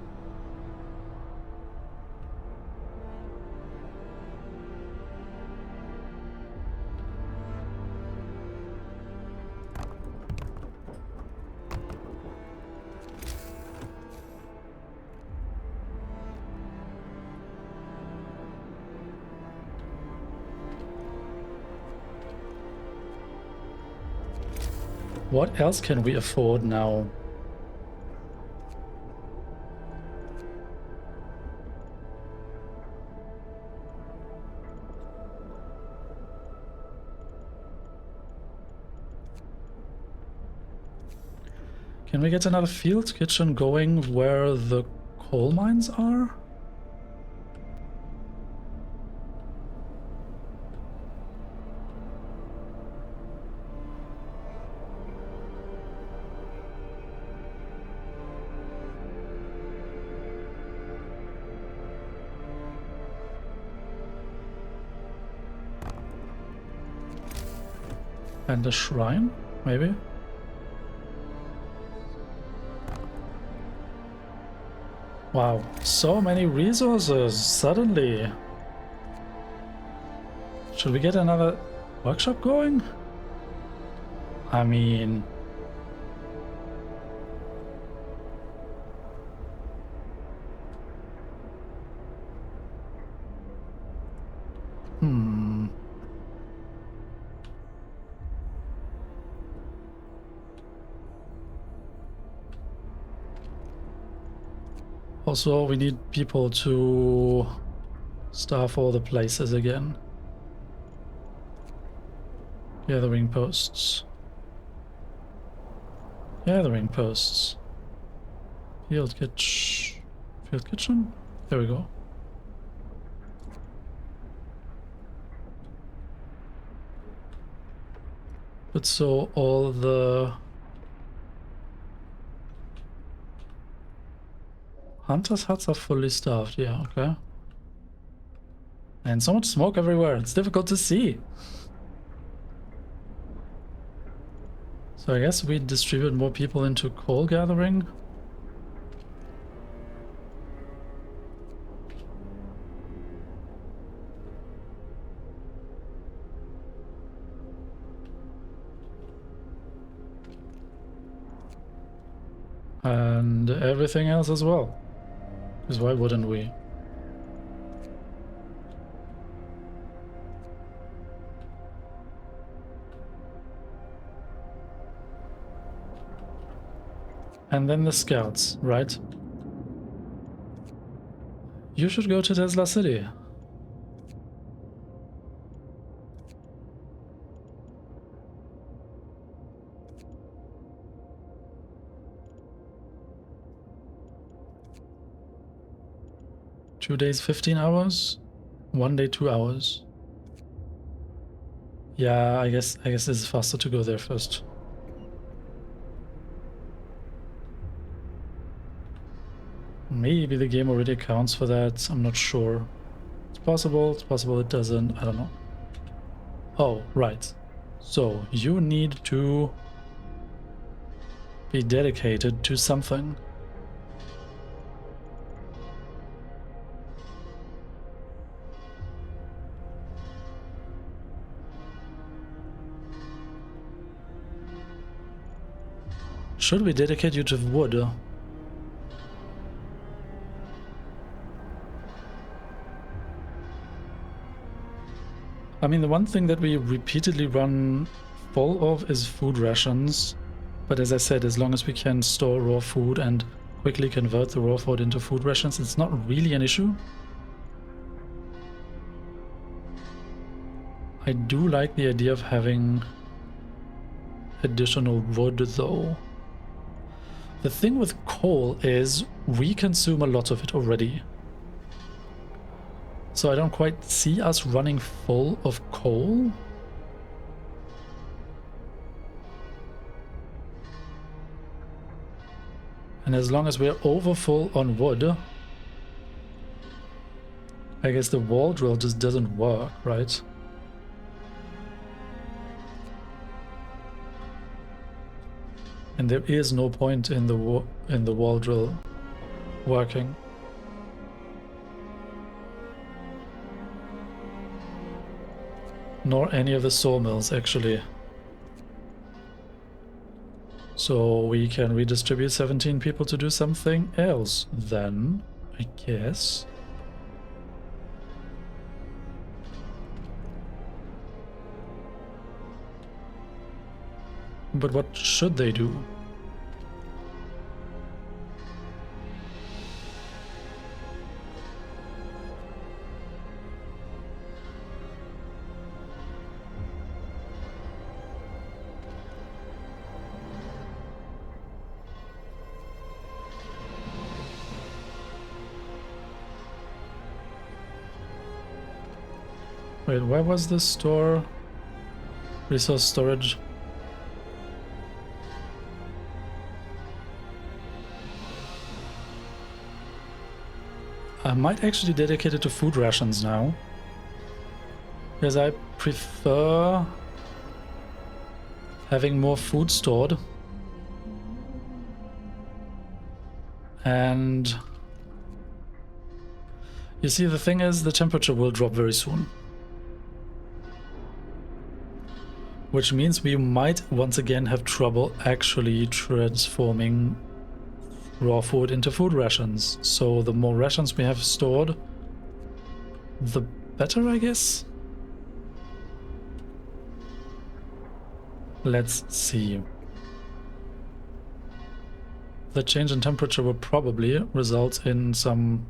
What else can we afford now? Can we get another field kitchen going where the coal mines are? And a shrine, maybe? Wow, so many resources suddenly. Should we get another workshop going? I mean... Hmm... Also, we need people to staff all the places again. Gathering posts. Gathering posts. Field kitchen? There we go. But so all the hunters' huts are fully staffed, yeah, okay. And so much smoke everywhere, it's difficult to see. So I guess we distribute more people into coal gathering. And everything else as well. Because why wouldn't we? And then the scouts, right? You should go to Tesla City. Two days, 15 hours. 1 day, 2 hours. Yeah, I guess it's faster to go there first. Maybe the game already accounts for that. I'm not sure. It's possible it doesn't. I don't know. Oh, right. So you need to be dedicated to something. Should we dedicate you to wood? I mean, the one thing that we repeatedly run full of is food rations. But as I said, as long as we can store raw food and quickly convert the raw food into food rations, it's not really an issue. I do like the idea of having additional wood though. The thing with coal is we consume a lot of it already. So I don't quite see us running full of coal. And as long as we're over full on wood, I guess the wall drill just doesn't work, right? And there is no point in the wall drill working. Nor any of the sawmills, actually. So we can redistribute 17 people to do something else then, I guess. But what should they do? Wait, where was the store? Resource storage. I might actually dedicate it to food rations now. Because I prefer having more food stored. And you see, the thing is, the temperature will drop very soon. Which means we might once again have trouble actually transforming raw food into food rations. So the more rations we have stored, the better, I guess? Let's see. The change in temperature will probably result in some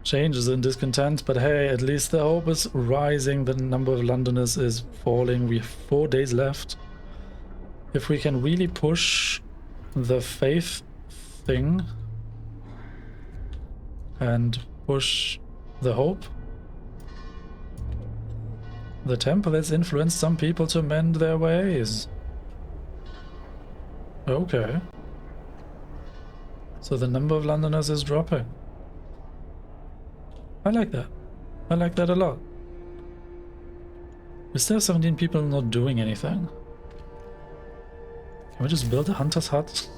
changes in discontent, but hey, at least the hope is rising. The number of Londoners is falling. We have 4 days left. If we can really push the faith thing and push the hope, the temple has influenced some people to mend their ways. Okay. So the number of Londoners is dropping. I like that. I like that a lot. We still have 17 people not doing anything. Can we just build a hunter's hut?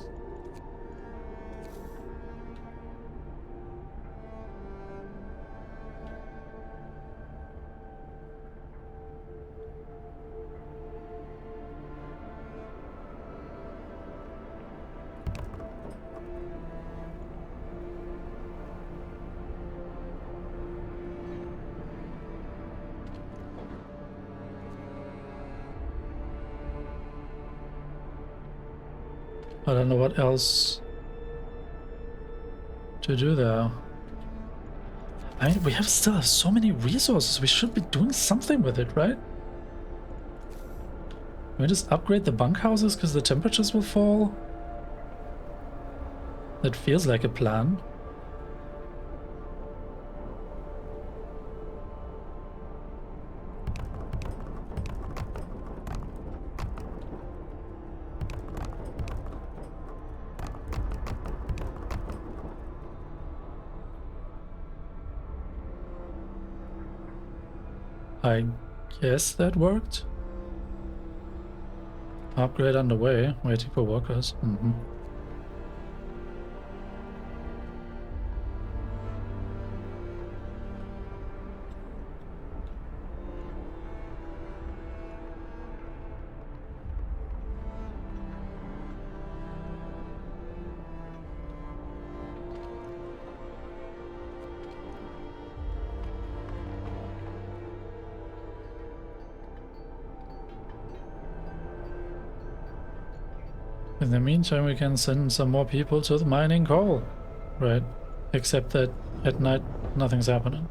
I don't know what else to do there. I mean, we still have so many resources. We should be doing something with it, right? Can we just upgrade the bunkhouses because the temperatures will fall? That feels like a plan. I guess that worked. Upgrade underway, waiting for workers. In the meantime, we can send some more people to the mining coal. Right. Except that at night, nothing's happening.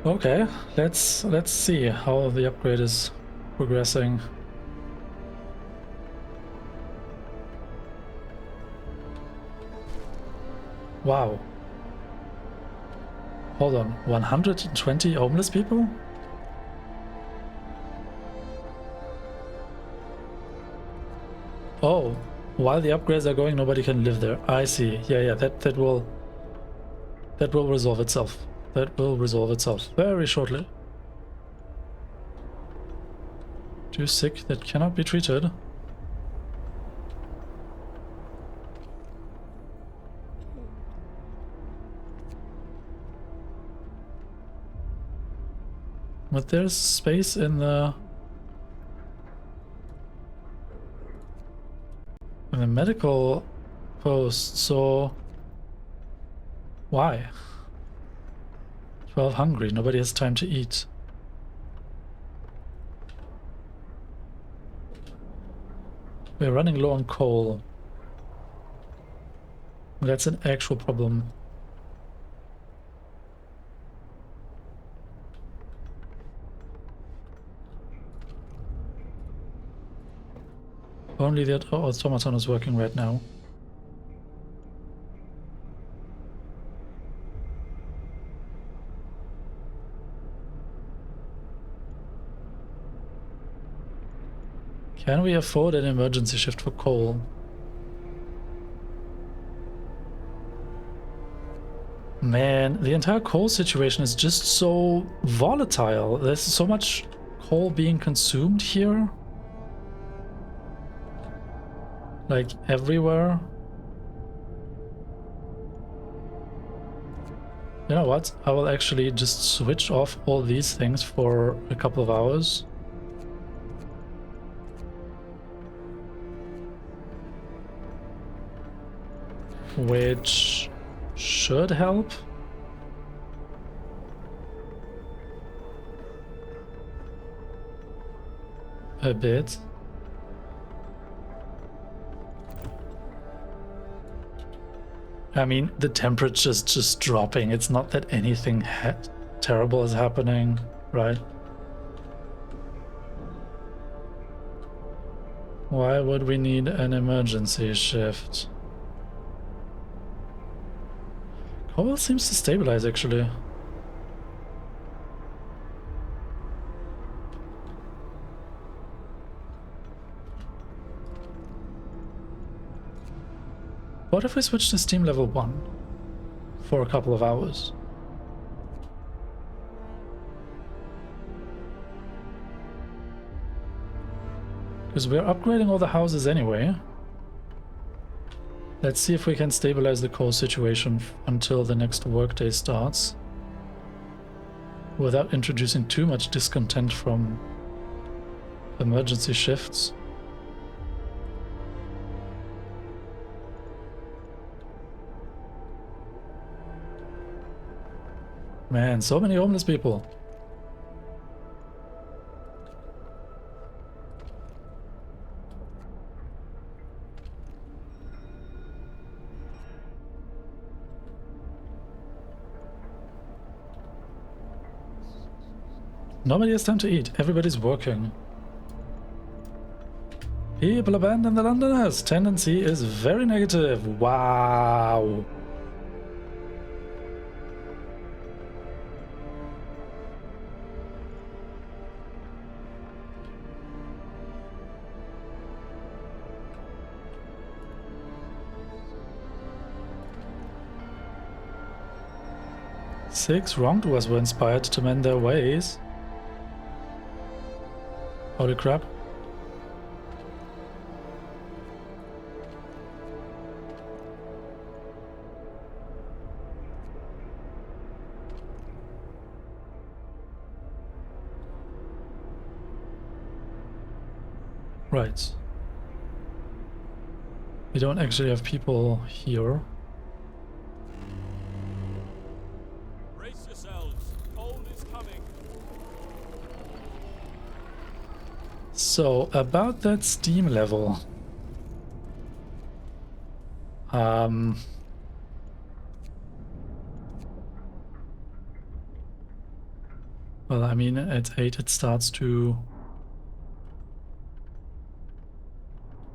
Okay, let's see how the upgrade is progressing. Wow. Hold on, 120 homeless people? Oh, while the upgrades are going, nobody can live there. I see. Yeah, that will resolve itself. That will resolve itself very shortly. Too sick that cannot be treated. But there's space in the medical post, so why? 12 hungry, nobody has time to eat. We're running low on coal. That's an actual problem. Only that automaton is working right now. Can we afford an emergency shift for coal? Man, the entire coal situation is just so volatile. There's so much coal being consumed here. Like everywhere. You know what? I will actually just switch off all these things for a couple of hours. Which should help. A bit. I mean, the temperature's just dropping. It's not that anything terrible is happening, right? Why would we need an emergency shift? Coal seems to stabilize, actually. What if we switch to steam level 1 for a couple of hours? Because we're upgrading all the houses anyway. Let's see if we can stabilize the coal situation until the next workday starts. without introducing too much discontent from emergency shifts. Man, so many homeless people. Nobody has time to eat. Everybody's working. People abandon the Londoners. Tendency is very negative. Wow. Six wrongdoers were inspired to mend their ways. Holy crap. Right. We don't actually have people here. Brace yourselves. Cold is coming. So, about that steam level. Well, I mean, at 8 it starts to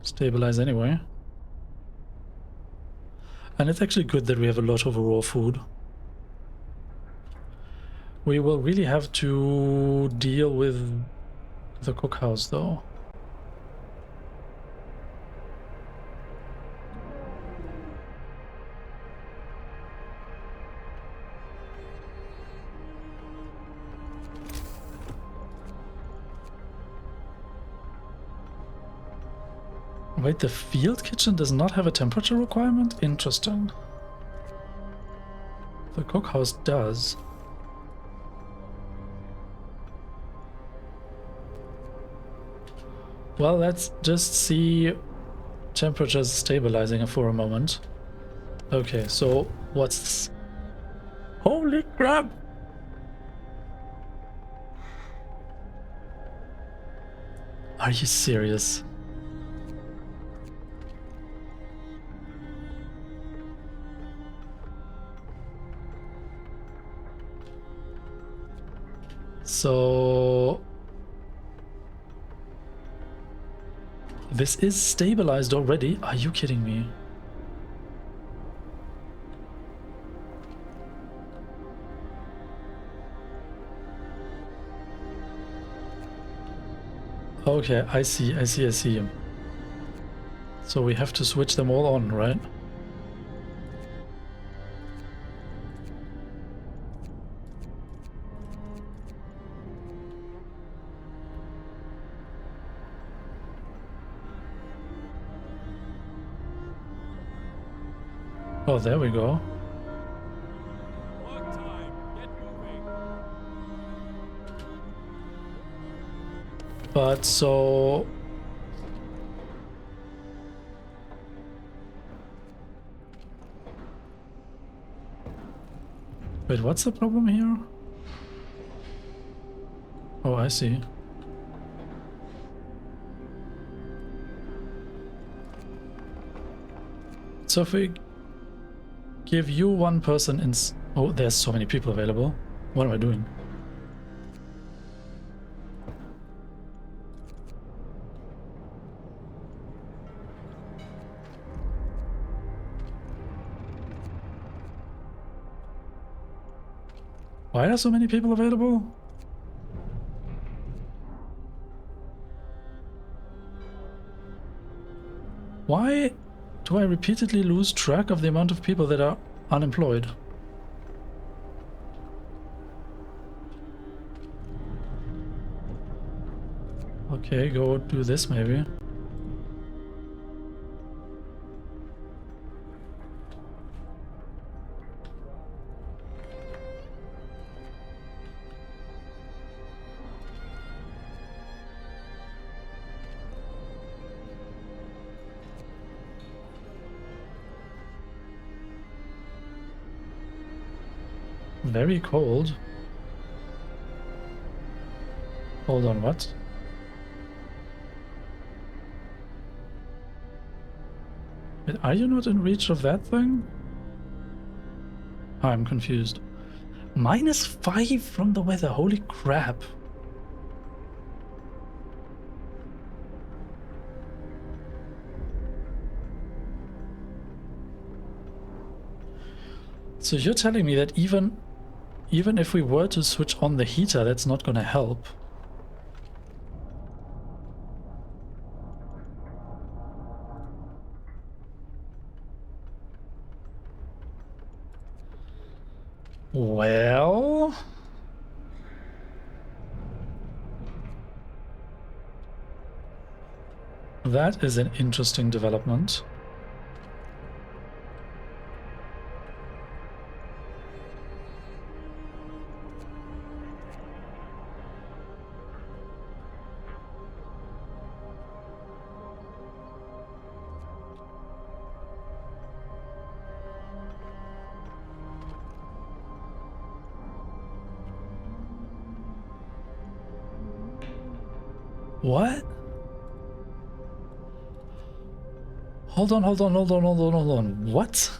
stabilize anyway. And it's actually good that we have a lot of raw food. We will really have to deal with the cookhouse, though. Wait, the field kitchen does not have a temperature requirement? Interesting. The cookhouse does. Well, let's just see temperatures stabilizing for a moment. Okay, so what's this? Holy crap! Are you serious? So this is stabilized already? Are you kidding me? Okay, I see. So we have to switch them all on, right? Oh, there we go. Work time. Get moving. But so... Wait, what's the problem here? Oh, I see. So if we give you one person in... Oh, there's so many people available. What am I doing? Why are so many people available? Why do I repeatedly lose track of the amount of people that are unemployed? Okay, go do this maybe. very cold. Hold on, what? Wait, are you not in reach of that thing? I'm confused. -5 from the weather, holy crap. So you're telling me that even if we were to switch on the heater, that's not gonna help? Well... that is an interesting development. What? Hold on. What?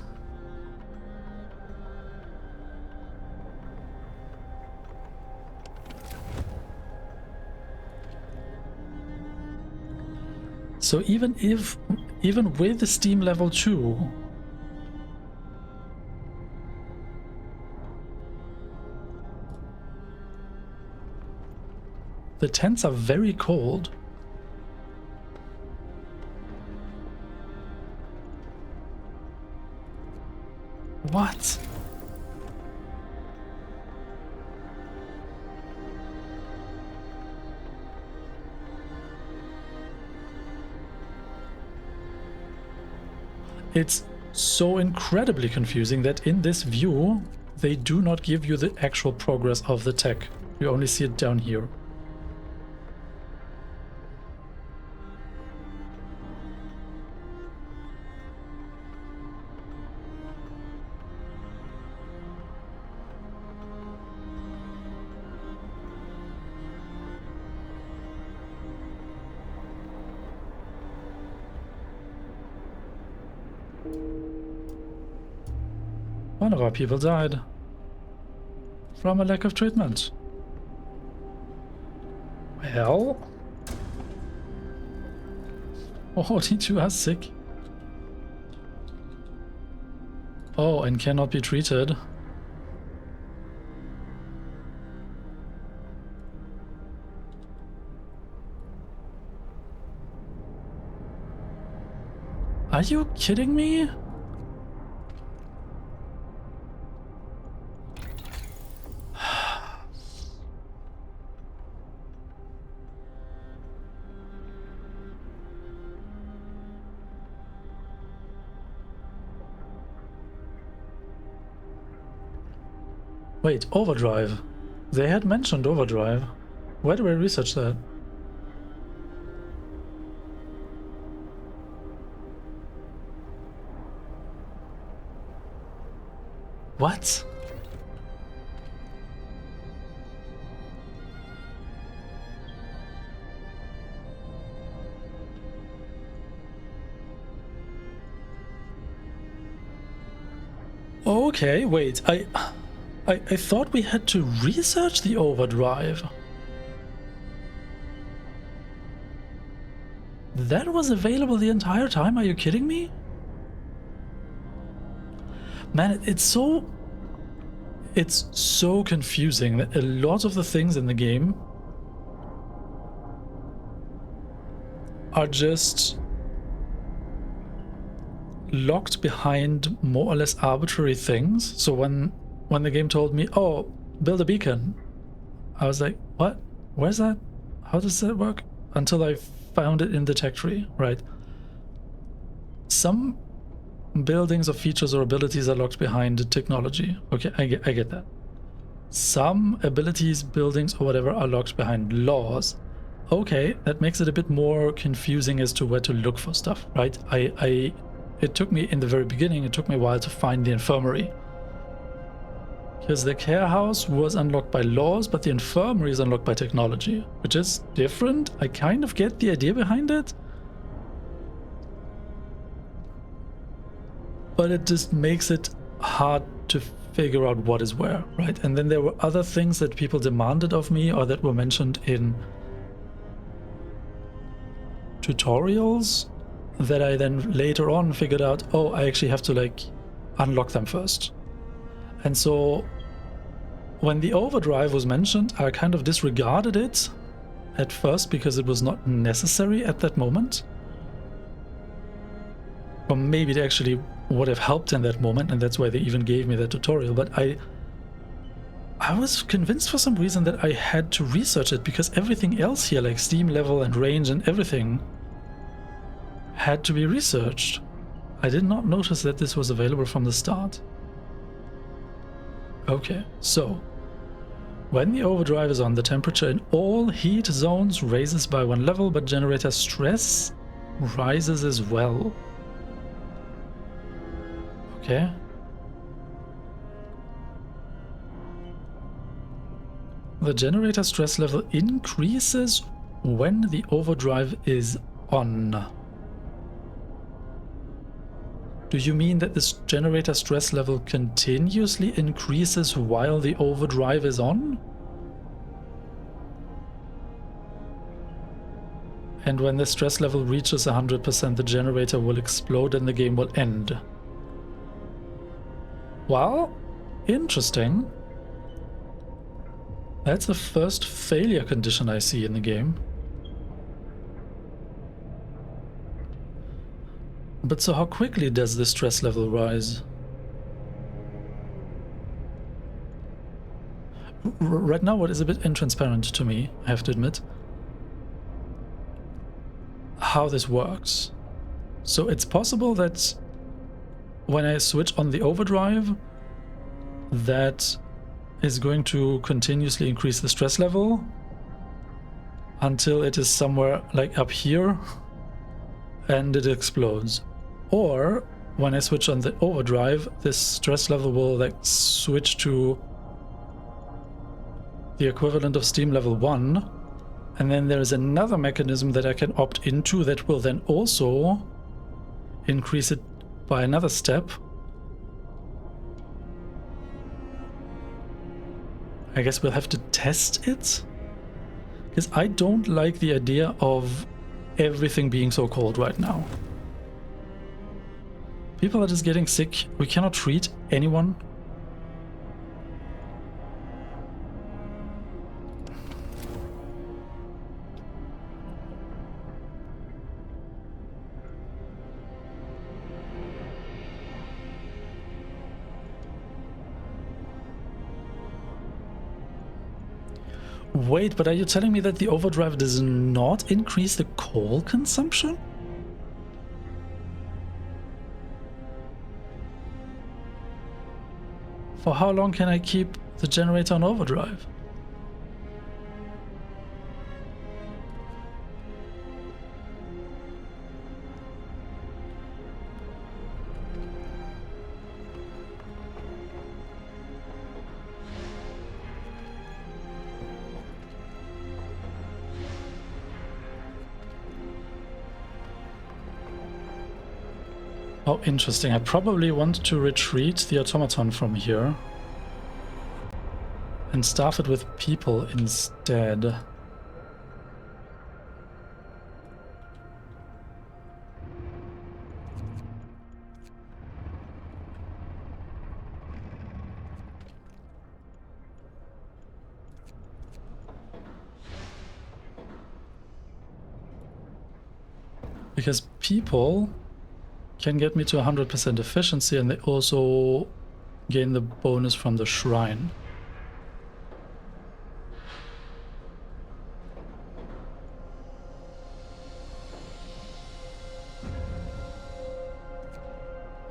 So even with the Steam level 2, the tents are very cold. What? It's so incredibly confusing that in this view, they do not give you the actual progress of the tech. You only see it down here. One of our people died from a lack of treatment. Well, 42 are sick. Oh, and cannot be treated. Are you kidding me? Wait, overdrive. They had mentioned overdrive. Where do I research that? What? Okay, wait, I thought we had to research the overdrive. That was available the entire time? Are you kidding me? Man, it's so confusing that a lot of the things in the game are just locked behind more or less arbitrary things. So when the game told me, oh, build a beacon, I was like, what? Where's that? How does that work? Until I found it in the tech tree, right? Some buildings or features or abilities are locked behind technology. Okay, I get that. Some abilities, buildings, or whatever are locked behind laws. Okay, that makes it a bit more confusing as to where to look for stuff, right? It took me, in the very beginning, it took me a while to find the infirmary. Because the care house was unlocked by laws, but the infirmary is unlocked by technology, which is different. I kind of get the idea behind it, but it just makes it hard to figure out what is where, right? And then there were other things that people demanded of me or that were mentioned in tutorials that I then later on figured out, oh, I actually have to like unlock them first. And so when the overdrive was mentioned, I kind of disregarded it at first because it was not necessary at that moment. Or maybe it actually would have helped in that moment, and that's why they even gave me that tutorial. But I was convinced for some reason that I had to research it, because everything else here, like steam level and range and everything, had to be researched. I did not notice that this was available from the start. Okay, so when the overdrive is on, the temperature in all heat zones raises by 1 level, but generator stress rises as well. Okay. The generator stress level increases when the overdrive is on. Do you mean that this generator stress level continuously increases while the overdrive is on? And when the stress level reaches 100%, the generator will explode and the game will end. Well, interesting. That's the first failure condition I see in the game. But so how quickly does the stress level rise? Right now what is a bit intransparent to me, I have to admit, how this works. So it's possible that when I switch on the overdrive, that is going to continuously increase the stress level until it is somewhere like up here and it explodes. Or when I switch on the overdrive, this stress level will like switch to the equivalent of steam level 1, and then there is another mechanism that I can opt into that will then also increase it by another step. I guess we'll have to test it, because I don't like the idea of everything being so cold right now. People are just getting sick. We cannot treat anyone. Wait, but are you telling me that the overdrive does not increase the coal consumption? For how long can I keep the generator on overdrive? Oh, interesting. I probably want to retreat the automaton from here and staff it with people instead. Because people can get me to 100% efficiency, and they also gain the bonus from the shrine.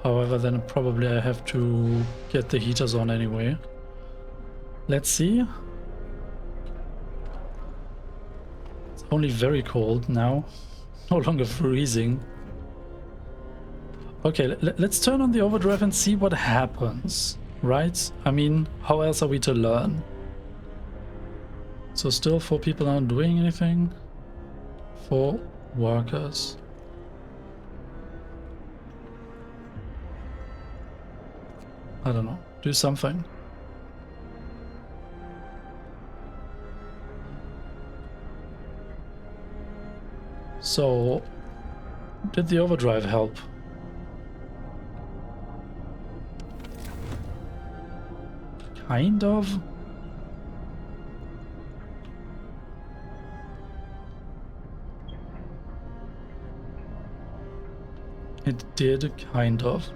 However, then probably I have to get the heaters on anyway. Let's see. It's only very cold now, no longer freezing. Okay, let's turn on the overdrive and see what happens. right? I mean, how else are we to learn? So still 4 people aren't doing anything. 4 workers. I don't know. Do something. So, did the overdrive help? Kind of. It did, kind of.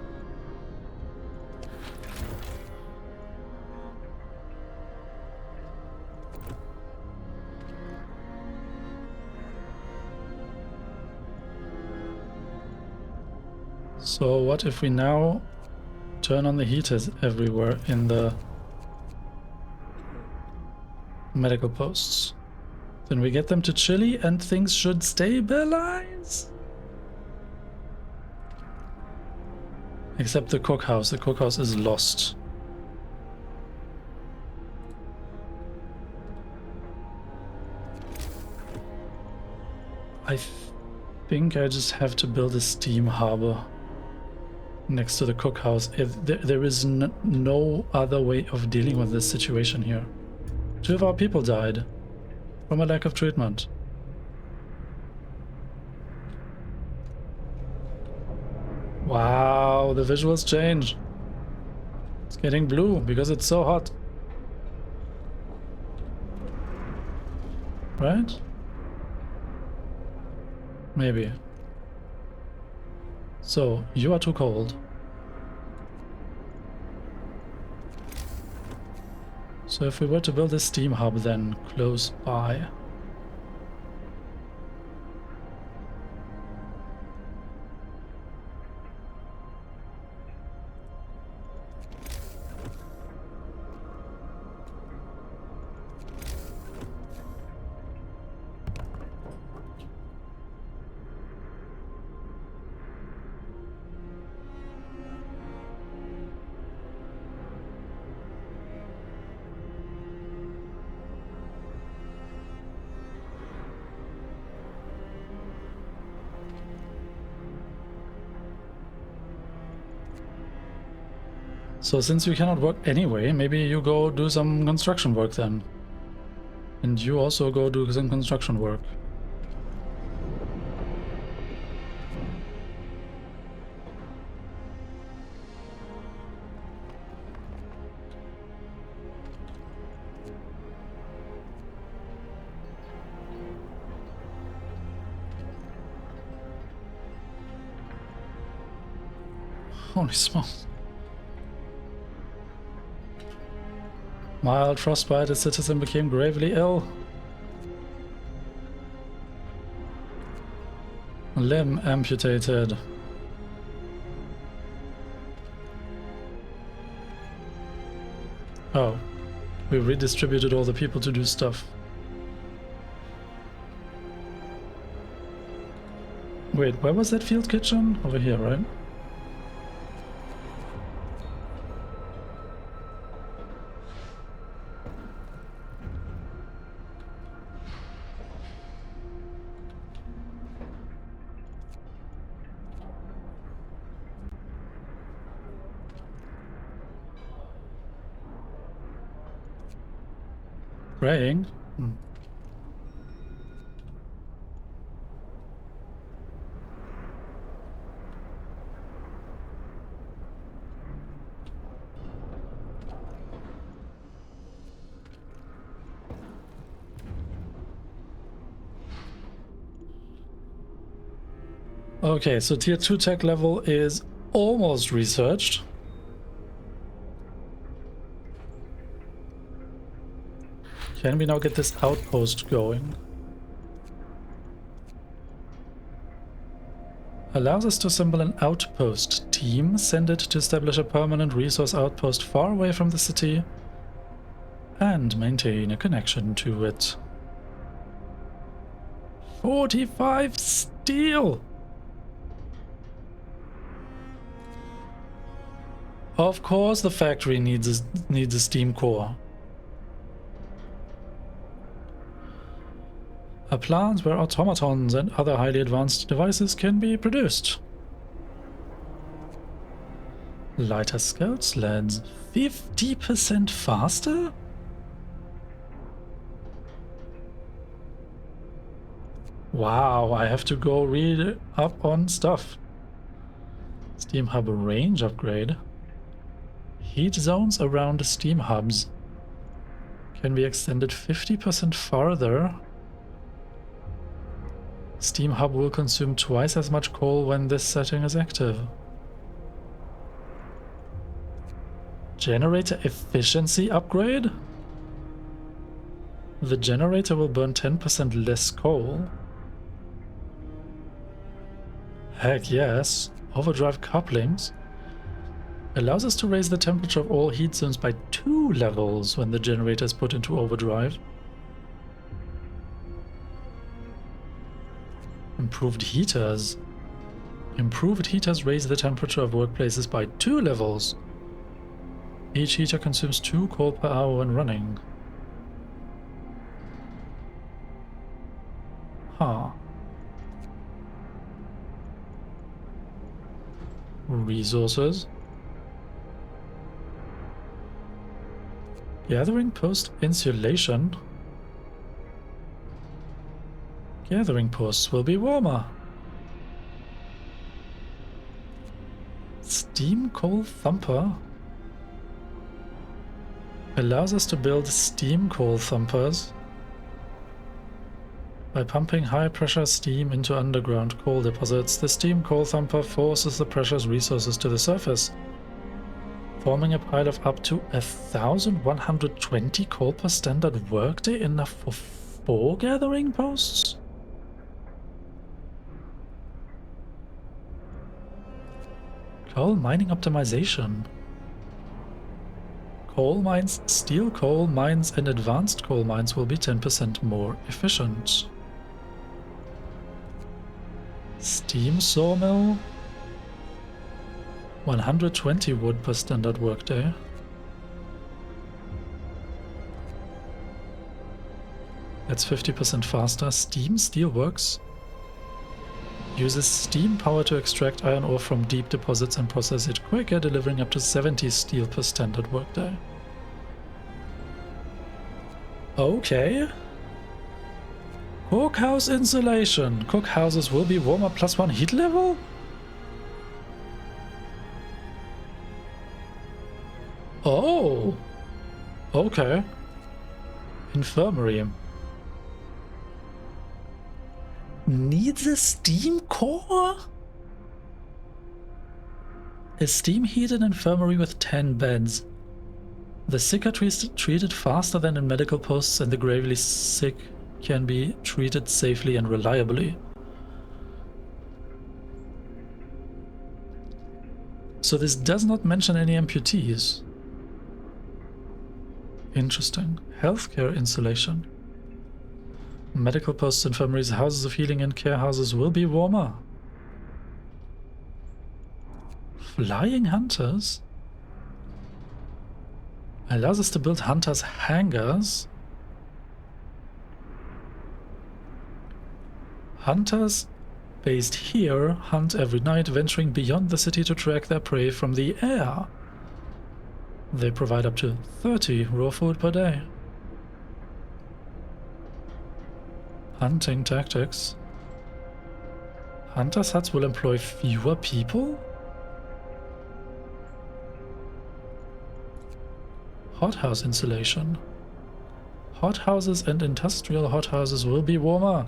So what if we now turn on the heaters everywhere in the medical posts? Then we get them to Chile and things should stabilize. Except the cookhouse. The cookhouse is lost. I think I just have to build a steam harbor next to the cookhouse. There is no other way of dealing with this situation here. 2 of our people died from a lack of treatment. Wow, the visuals change. It's getting blue because it's so hot. Right? Maybe. So, you are too cold. So if we were to build a steam hub then close by. So since you cannot work anyway, maybe you go do some construction work then. And you also go do some construction work. Holy smokes. Mild frostbite, a citizen became gravely ill. Limb amputated. Oh, we redistributed all the people to do stuff. Wait, where was that field kitchen? Over here, right? Praying? Hmm. Okay, so tier 2 tech level is almost researched. Can we now get this outpost going? Allows us to assemble an outpost team, send it to establish a permanent resource outpost far away from the city, and maintain a connection to it. 45 steel! Of course the factory needs a steam core. A plant where automatons and other highly advanced devices can be produced. Lighter scout sleds, 50% faster? Wow, I have to go read up on stuff. Steam hub range upgrade. Heat zones around steam hubs can be extended 50% farther. Steam hub will consume twice as much coal when this setting is active. Generator efficiency upgrade? The generator will burn 10% less coal. Heck yes. Overdrive couplings allows us to raise the temperature of all heat zones by 2 levels when the generator is put into overdrive. Improved heaters. Improved heaters raise the temperature of workplaces by 2 levels. Each heater consumes 2 coal per hour when running. Huh. Resources. Gathering post insulation. Gathering posts will be warmer. Steam coal thumper allows us to build steam coal thumpers by pumping high-pressure steam into underground coal deposits. The steam coal thumper forces the precious resources to the surface, forming a pile of up to 1,120 coal per standard workday, enough for 4 gathering posts? Coal mining optimization. Coal mines, steel coal mines, and advanced coal mines will be 10% more efficient. Steam sawmill. 120 wood per standard workday. That's 50% faster. Steam steelworks uses steam power to extract iron ore from deep deposits and process it quicker, delivering up to 70 steel per standard workday. Okay. Cookhouse insulation. Cookhouses will be warmer +1 heat level? Oh. Okay. Infirmary. Needs a steam core? A steam heated infirmary with 10 beds. The sick are treated faster than in medical posts, and the gravely sick can be treated safely and reliably. So this does not mention any amputees. Interesting. Healthcare insulation. Medical posts, infirmaries, houses of healing, and care houses will be warmer. Flying hunters allows us to build hunters' hangars. Hunters based here hunt every night, venturing beyond the city to track their prey from the air. They provide up to 30 raw food per day. Hunting tactics. Hunters' huts will employ fewer people? Hothouse insulation. Hothouses and industrial hothouses will be warmer.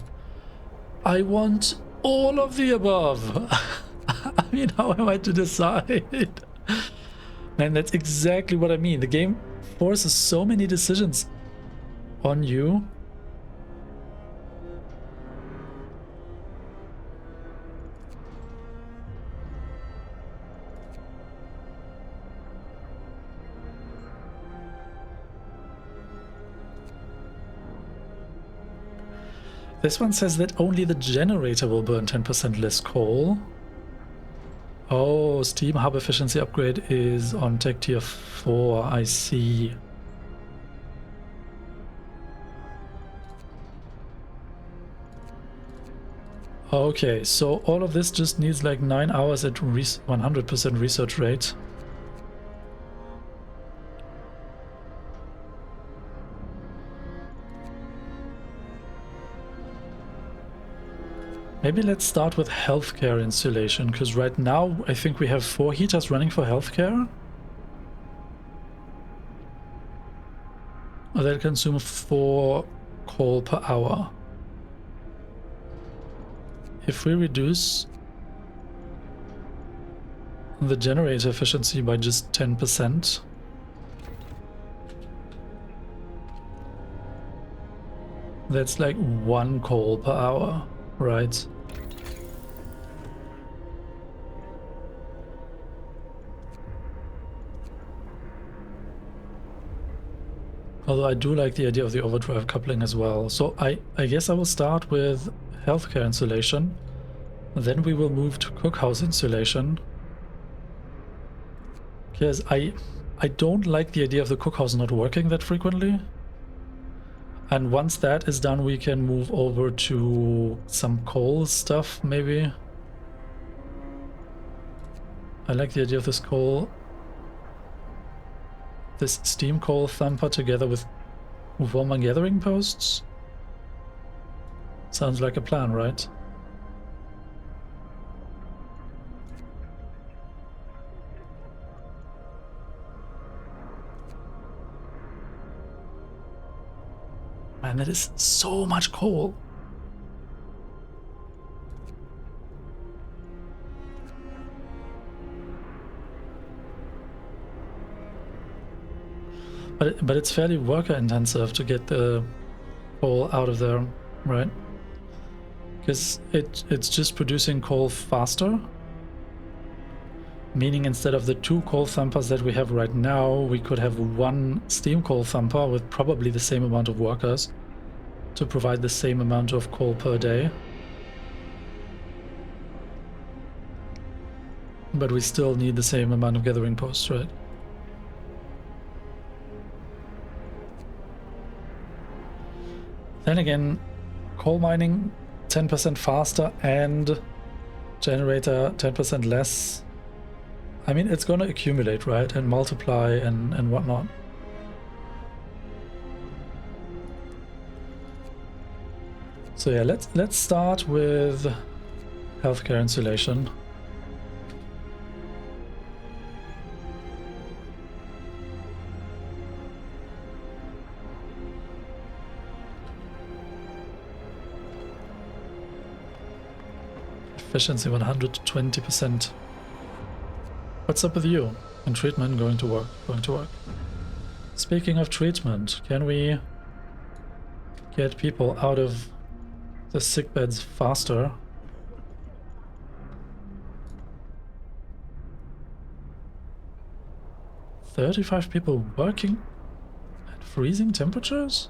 I want all of the above. I mean, how am I to decide? Man, that's exactly what I mean. The game forces so many decisions on you. This one says that only the generator will burn 10% less coal. Oh, Steam Hub efficiency upgrade is on tech tier 4, I see. Okay, so all of this just needs like 9 hours at 100% research rate. Maybe let's start with healthcare insulation, because right now I think we have 4 heaters running for healthcare. That consume 4 coal per hour. If we reduce the generator efficiency by just 10%, that's like 1 coal per hour, right? Although I do like the idea of the overdrive coupling as well. So I guess I will start with healthcare insulation. Then we will move to cookhouse insulation. Because I don't like the idea of the cookhouse not working that frequently. And once that is done, we can move over to some coal stuff, maybe. I like the idea of this coal. This steam coal thumper together with warmer gathering posts. Sounds like a plan, right? Man, that is so much coal. But it's fairly worker intensive to get the coal out of there, right? Because it's just producing coal faster. Meaning instead of the 2 coal thumpers that we have right now, we could have 1 steam coal thumper with probably the same amount of workers to provide the same amount of coal per day. But we still need the same amount of gathering posts, right? Then again, coal mining 10% faster and generator 10% less. I mean, it's gonna accumulate, right? And multiply and whatnot. So yeah, let's start with healthcare insulation. Efficiency 120%. What's up with you? And treatment going to work, going to work. Speaking of treatment, can we get people out of the sick beds faster? $35 people working at freezing temperatures?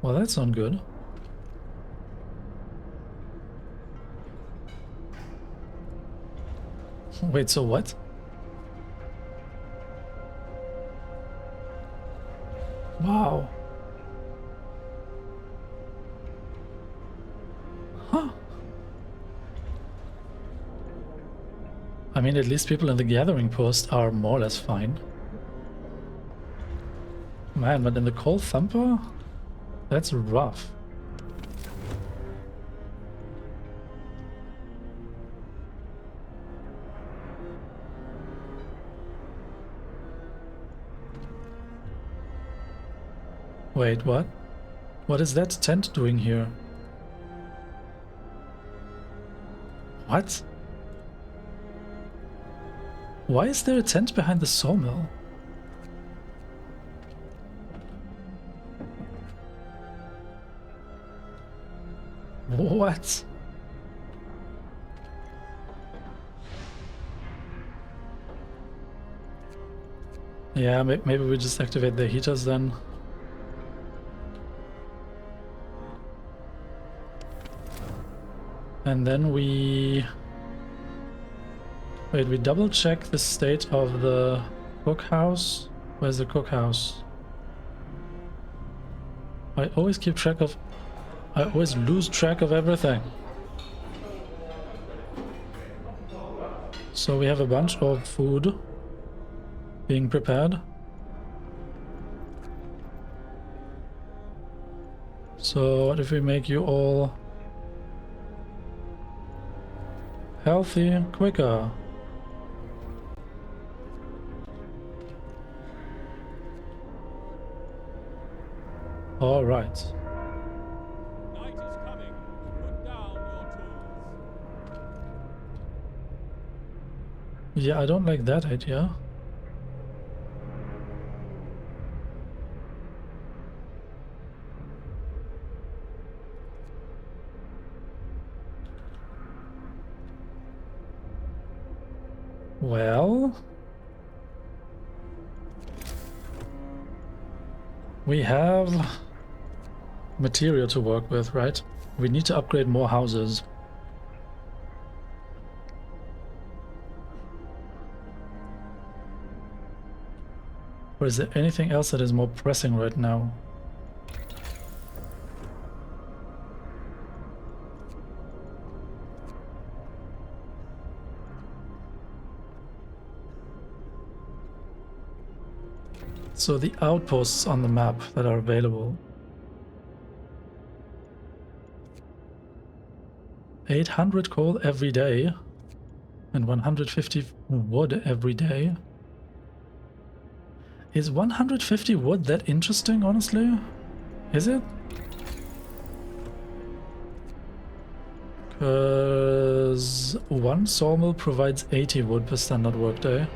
Well, that's not good. Wait, so what? Wow. Huh. I mean, at least people in the gathering post are more or less fine. Man, but in the coal thumper? That's rough. Wait, what? What is that tent doing here? What? Why is there a tent behind the sawmill? What? Yeah, maybe we just activate the heaters then. And then we... Wait, we double check the state of the cookhouse. Where's the cookhouse? I always keep track of... I always lose track of everything. So we have a bunch of food being prepared. So what if we make you all healthy quicker? All right. Night is coming. Put down your tools. Yeah, I don't like that idea. Well, we have material to work with, right? We need to upgrade more houses. Or is there anything else that is more pressing right now? So the outposts on the map that are available. 800 coal every day and 150 wood every day. Is 150 wood that interesting, honestly? Is it? Because one sawmill provides 80 wood per standard workday.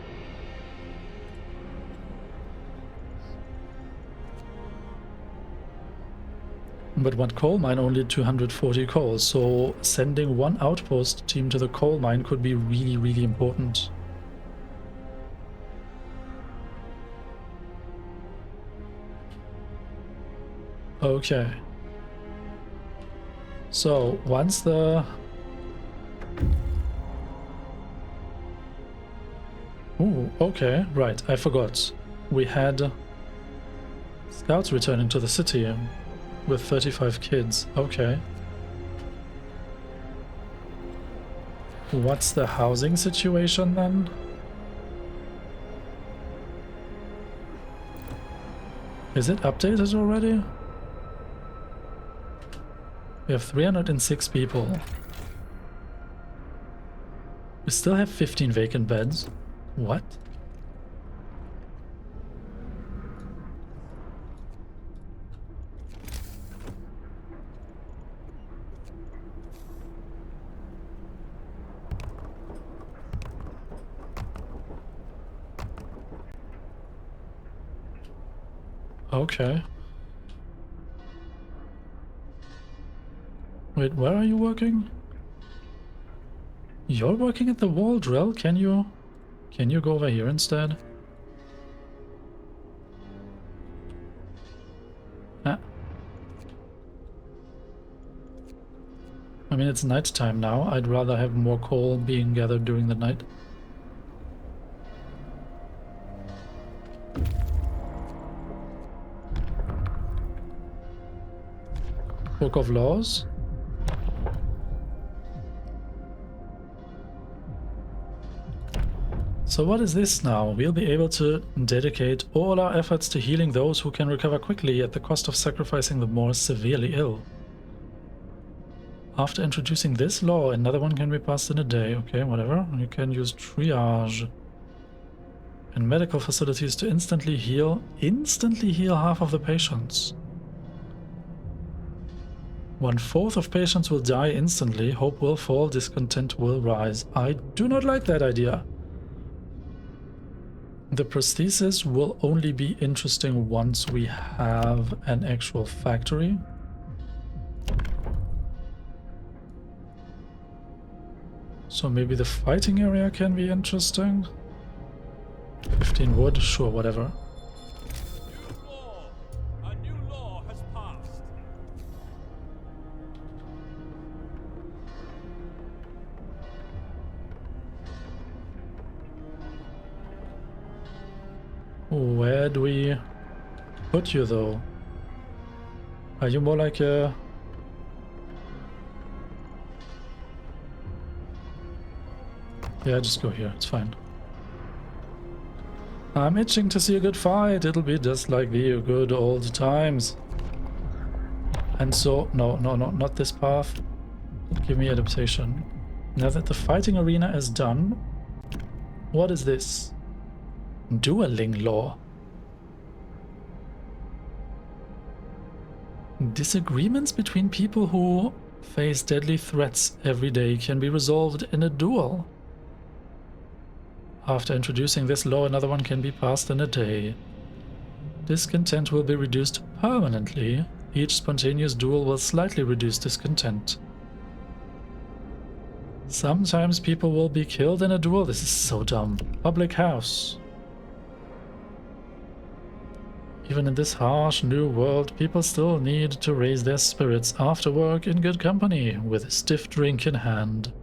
But one coal mine only 240 coal, so sending one outpost team to the coal mine could be really, really important. Okay. So once the... Ooh, okay, right, I forgot. We had scouts returning to the city with 35 kids. Okay. What's the housing situation then? Is it updated already? We have 306 people. We still have 15 vacant beds. What? Okay. Wait, where are you working? You're working at the wall drill? Can you go over here instead? Ah. I mean, it's night time now. I'd rather have more coal being gathered during the night. Book of Laws. So what is this now? We'll be able to dedicate all our efforts to healing those who can recover quickly at the cost of sacrificing the more severely ill. After introducing this law, another one can be passed in a day. Okay, whatever. You can use triage in medical facilities to instantly heal half of the patients. 1/4 of patients will die instantly, hope will fall, discontent will rise. I do not like that idea. The prosthesis will only be interesting once we have an actual factory. So maybe the fighting area can be interesting. 15 wood, sure, whatever. New law. A new law has passed. Where do we put you though? Are you more like a... Yeah, just go here, it's fine. I'm itching to see a good fight. It'll be just like the good old times. And so, no, not this path. Give me adaptation. Now that the fighting arena is done, what is this? Dueling law. Disagreements between people who face deadly threats every day can be resolved in a duel. After introducing this law, another one can be passed in a day. Discontent will be reduced permanently. Each spontaneous duel will slightly reduce discontent. Sometimes people will be killed in a duel. This is so dumb. Public house. Even in this harsh new world, people still need to raise their spirits after work in good company, with a stiff drink in hand.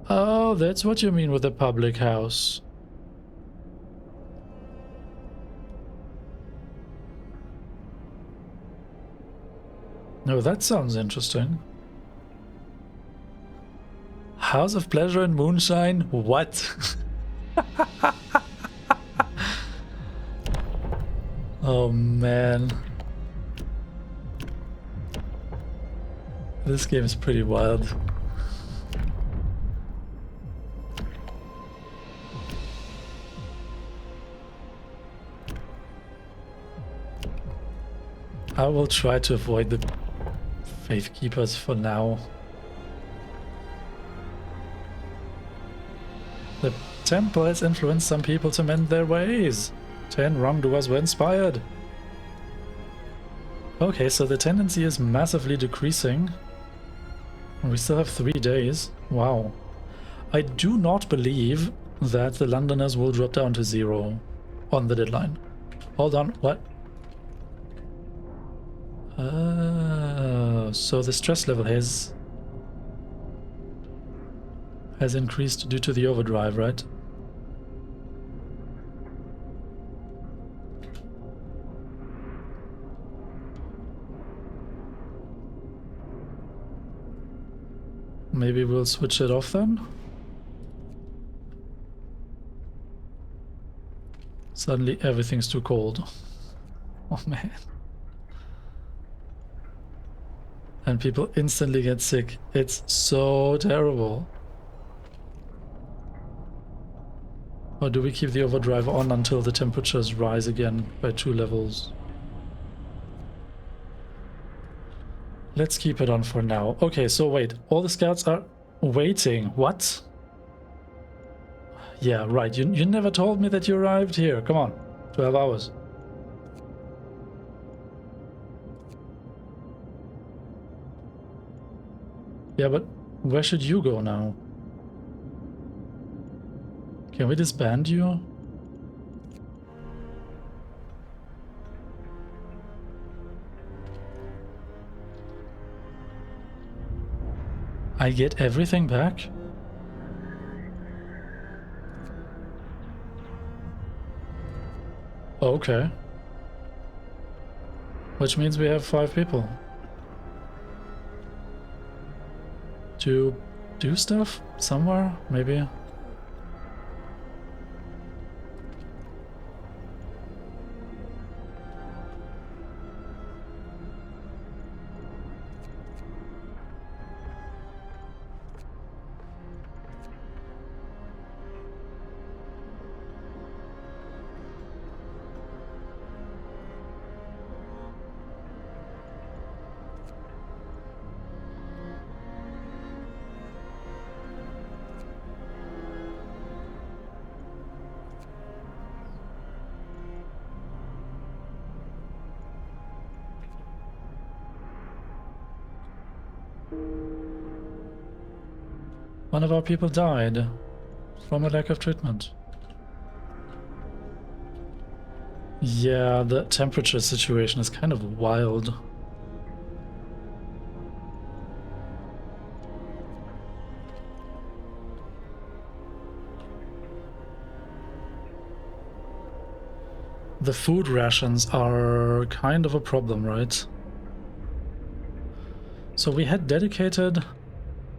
Oh, that's what you mean with a public house. No, that sounds interesting. House of Pleasure and Moonshine? What? Oh man. This game is pretty wild. I will try to avoid the Faith Keepers for now. The temple has influenced some people to mend their ways. 10 wrongdoers were inspired. Okay, so the tendency is massively decreasing. We still have 3 days. Wow. I do not believe that the Londoners will drop down to 0 on the deadline. Hold on, what? So the stress level has increased due to the overdrive, right? Maybe we'll switch it off then? Suddenly everything's too cold. Oh man. And people instantly get sick. It's so terrible. Or do we keep the overdrive on until the temperatures rise again by 2 levels? Let's keep it on for now. Okay, so wait. All the scouts are waiting. What? Yeah, right. You never told me that you arrived here. Come on. 12 hours. Yeah, but where should you go now? Can we disband you? I get everything back? Okay. Which means we have 5 people. To do stuff somewhere, maybe? One of our people died from a lack of treatment. Yeah, the temperature situation is kind of wild. the food rations are kind of a problem, right? So we had dedicated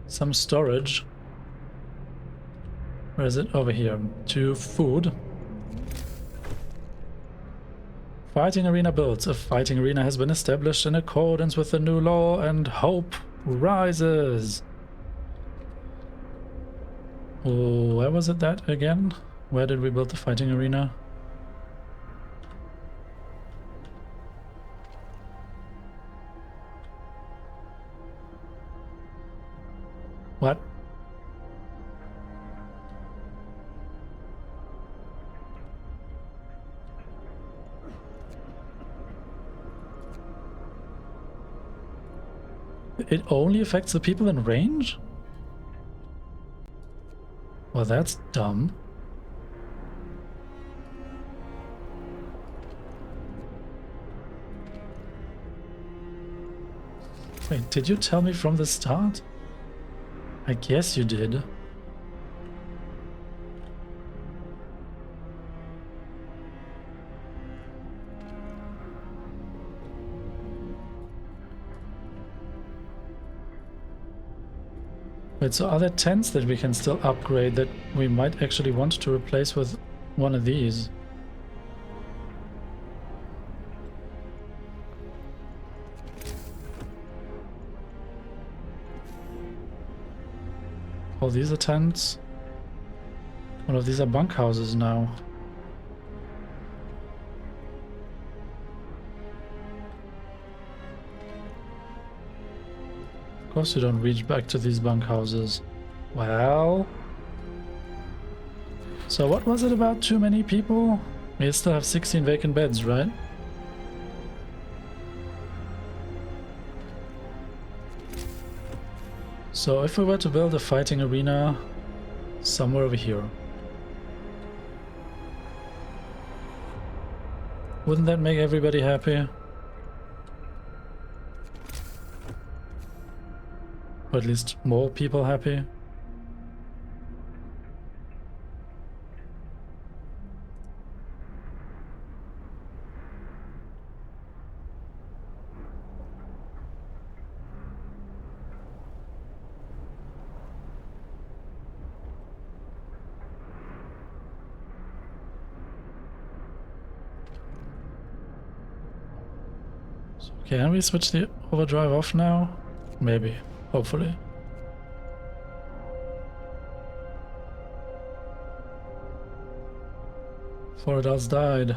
some storage. Where is it? Over here. To food. Fighting arena built. A fighting arena has been established in accordance with the new law and hope rises. Oh, where was it that again? Where did we build the fighting arena? What? It only affects the people in range? Well, that's dumb. Wait, did you tell me from the start? I guess you did. Wait, so are there tents that we can still upgrade that we might actually want to replace with one of these? Oh, these are tents. One of these are bunkhouses now. Of course you don't reach back to these bunkhouses. Well... So what was it about too many people? We still have 16 vacant beds, right? So if we were to build a fighting arena somewhere over here, wouldn't that make everybody happy? Or at least more people happy? Can we switch the overdrive off now? Maybe. Hopefully. Four adults died.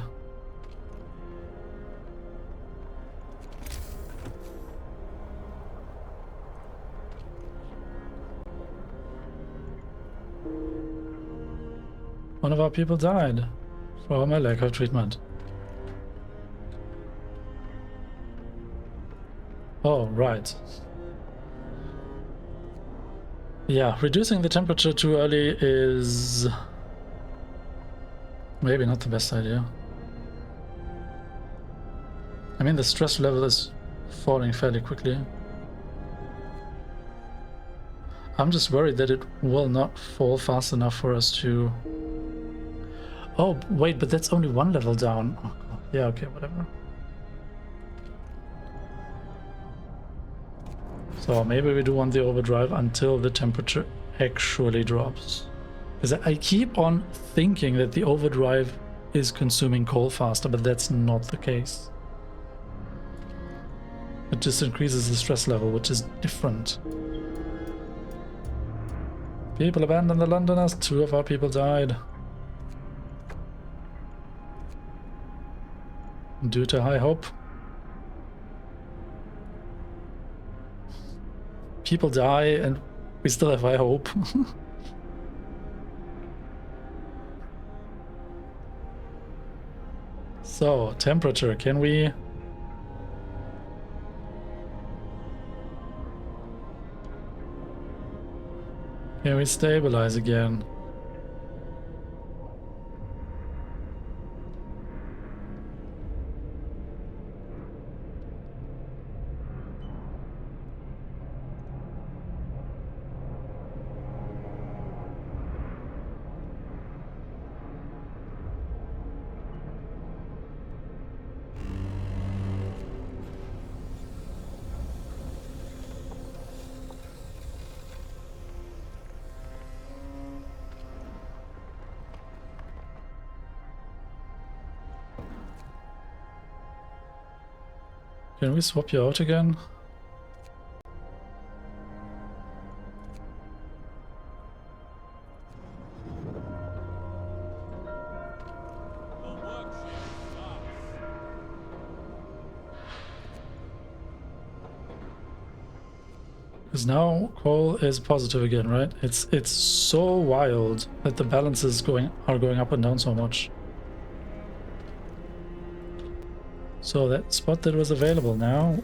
One of our people died from a lack of treatment. Oh, right. Yeah, reducing the temperature too early is maybe not the best idea. I mean, the stress level is falling fairly quickly. I'm just worried that it will not fall fast enough for us to... Oh, wait, but that's only one level down. Oh, God. Yeah, okay, whatever. So maybe we do want the overdrive until the temperature actually drops. Because I keep on thinking that the overdrive is consuming coal faster, but that's not the case. It just increases the stress level, which is different. People abandoned the Londoners. 2 of our people died. Due to high hope. People die and we still have high hope. So, temperature, can we... Can we stabilize again? Can we swap you out again? The workship starts. Because now coal is positive again, right? It's so wild that the balances are going up and down so much. So that spot that was available now.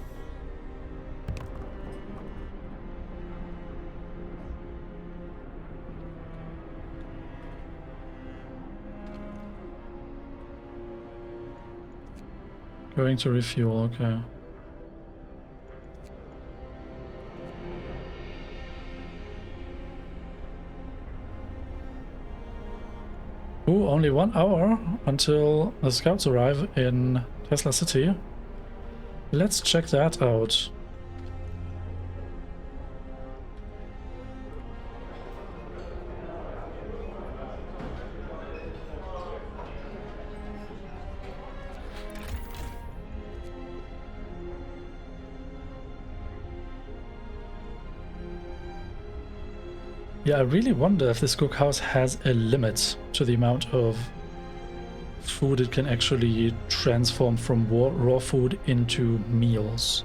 Going to refuel, okay. Ooh, only 1 hour until the scouts arrive in Tesla City. Let's check that out. Yeah, I really wonder if this cookhouse has a limit to the amount of food it can actually transform from raw food into meals.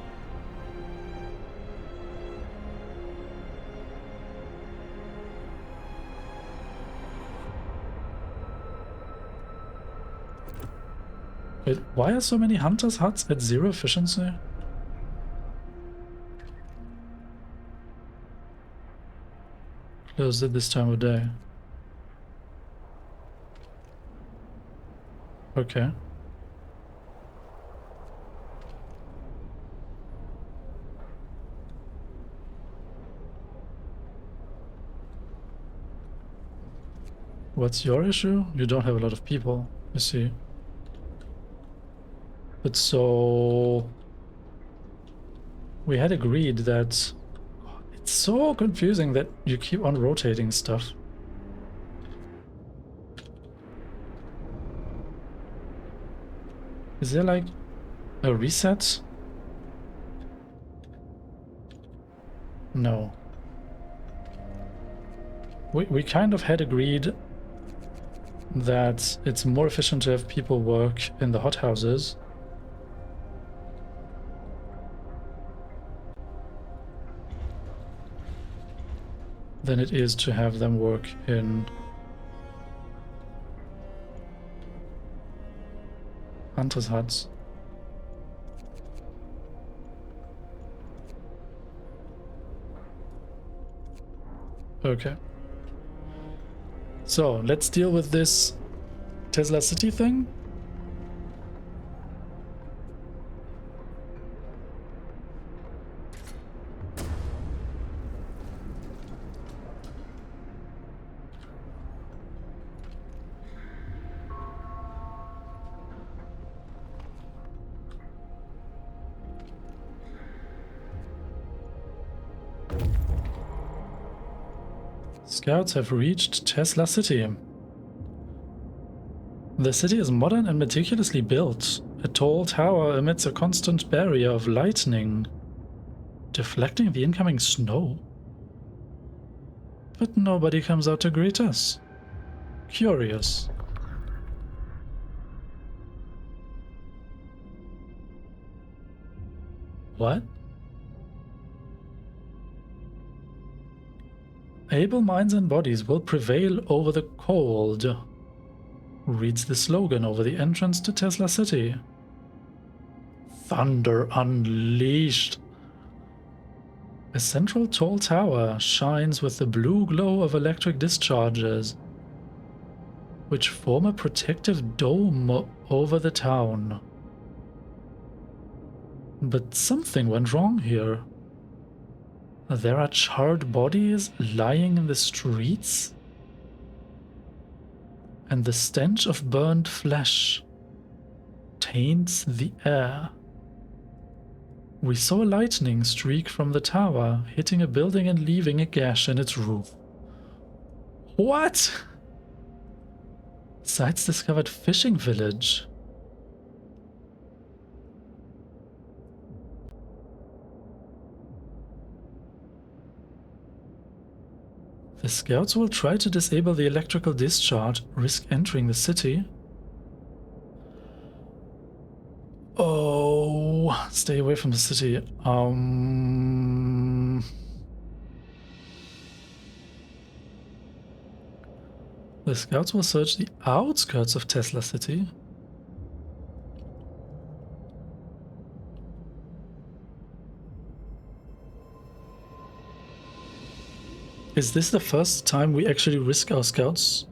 Wait, why are so many hunters' huts at 0 efficiency? Closed at this time of day. Okay. What's your issue? You don't have a lot of people, I see. But so... we had agreed that... it's so confusing that you keep on rotating stuff. Is there like a reset? No. We kind of had agreed that it's more efficient to have people work in the hothouses. Than it is to have them work in hunters' huts. Okay. So, let's deal with this Tesla City thing. Scouts have reached Tesla City. The city is modern and meticulously built. A tall tower emits a constant barrier of lightning, deflecting the incoming snow. But nobody comes out to greet us. Curious. What? Able minds and bodies will prevail over the cold, reads the slogan over the entrance to Tesla City. Thunder unleashed. A central tall tower shines with the blue glow of electric discharges, which form a protective dome over the town. But something went wrong here. There are charred bodies lying in the streets, and the stench of burned flesh taints the air. We saw lightning streak from the tower, hitting a building and leaving a gash in its roof. What? Sites discovered fishing village. The scouts will try to disable the electrical discharge, risk entering the city. Oh, stay away from the city. The scouts will search the outskirts of Tesla City. Is this the first time we actually risk our scouts?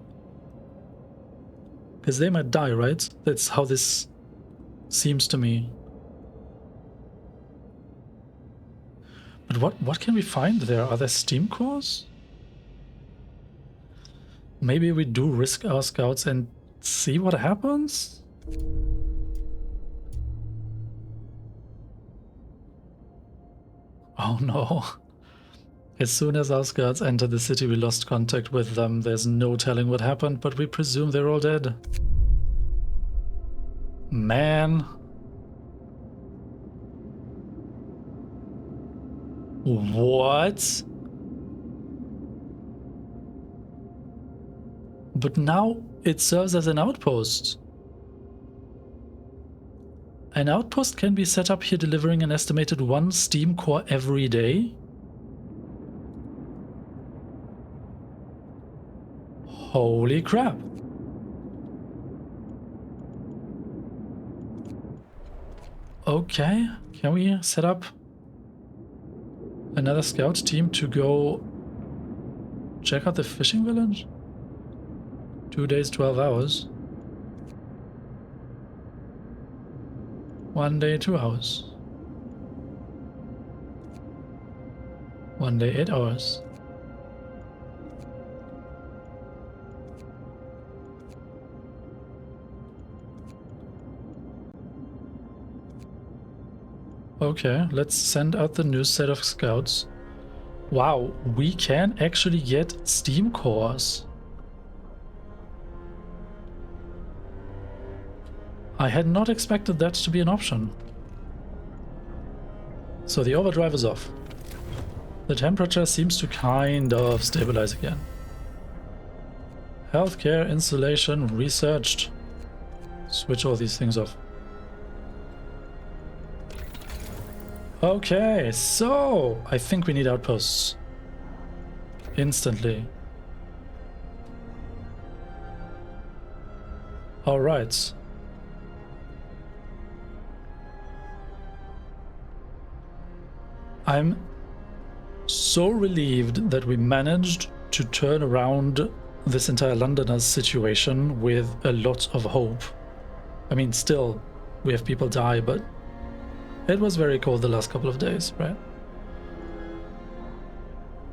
Because they might die, right? That's how this seems to me. But what can we find there? Are there steam cores? Maybe we do risk our scouts and see what happens? Oh no. As soon as our scouts entered the city, we lost contact with them. There's no telling what happened, but we presume they're all dead. Man. What? But now it serves as an outpost. An outpost can be set up here, delivering an estimated 1 steam core every day. Holy crap. Okay, can we set up another scout team to go check out the fishing village? 2 days, 12 hours. 1 day, 2 hours. 1 day, 8 hours. Okay, let's send out the new set of scouts. Wow, we can actually get steam cores. I had not expected that to be an option. So the overdrive is off. The temperature seems to kind of stabilize again. Healthcare installation researched. Switch all these things off. Okay, so I think we need outposts. Instantly. All right. I'm so relieved that we managed to turn around this entire Londoners situation with a lot of hope. I mean, still, we have people die, but it was very cold the last couple of days, right?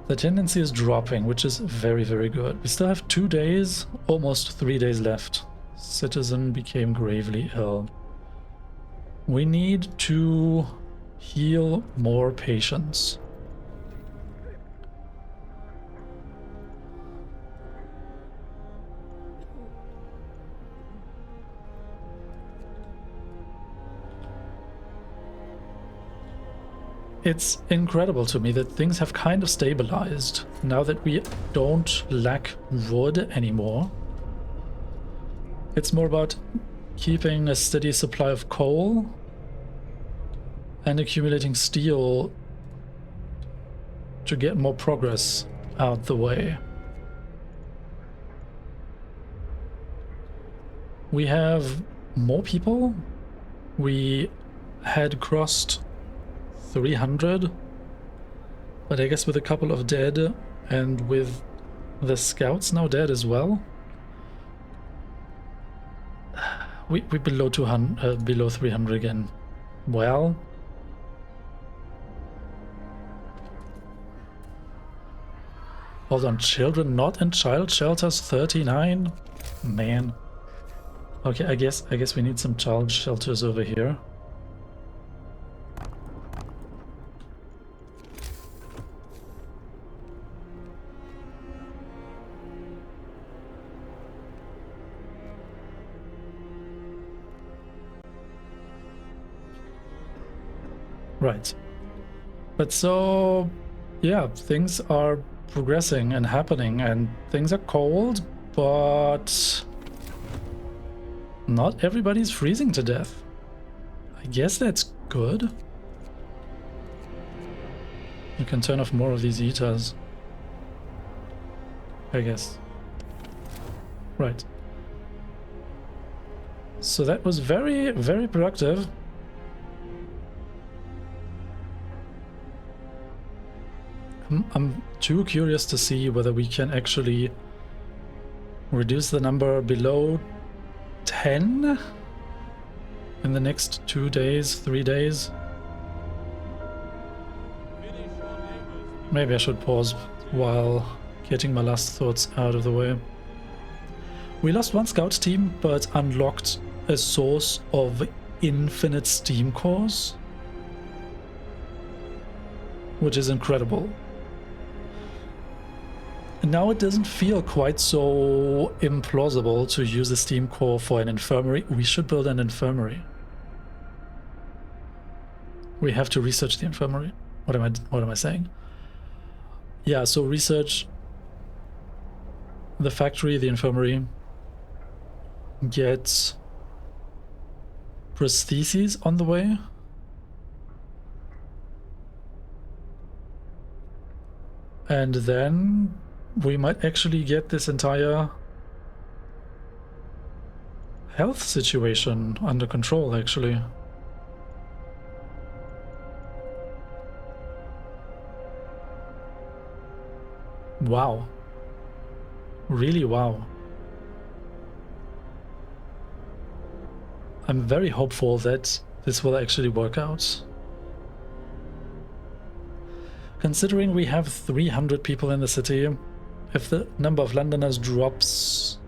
The tendency is dropping, which is very, very good. We still have 2 days, almost 3 days left. Citizen became gravely ill. We need to heal more patients. It's incredible to me that things have kind of stabilized now that we don't lack wood anymore. It's more about keeping a steady supply of coal and accumulating steel to get more progress out the way. We have more people. We had crossed 300, but I guess with a couple of dead and with the scouts now dead as well, we below 200, below 300 again. Well, hold on, children not in child shelters 39? Man. Okay, I guess we need some child shelters over here. Right. But so, yeah, things are progressing and happening, and things are cold, but not everybody's freezing to death. I guess that's good. You can turn off more of these heaters, I guess. Right. So that was very, very productive. I'm too curious to see whether we can actually reduce the number below 10 in the next 2 days, 3 days. Finish your labors. Maybe I should pause while getting my last thoughts out of the way. We lost one scout team, but unlocked a source of infinite steam cores, which is incredible. Now it doesn't feel quite so implausible to use a steam core for an infirmary. We should build an infirmary. We have to research the infirmary. What am I saying? Yeah, so research the factory, the infirmary, get prostheses on the way. And then we might actually get this entire health situation under control, actually. Wow. Really wow. I'm very hopeful that this will actually work out. Considering we have 300 people in the city, if the number of Londoners drops,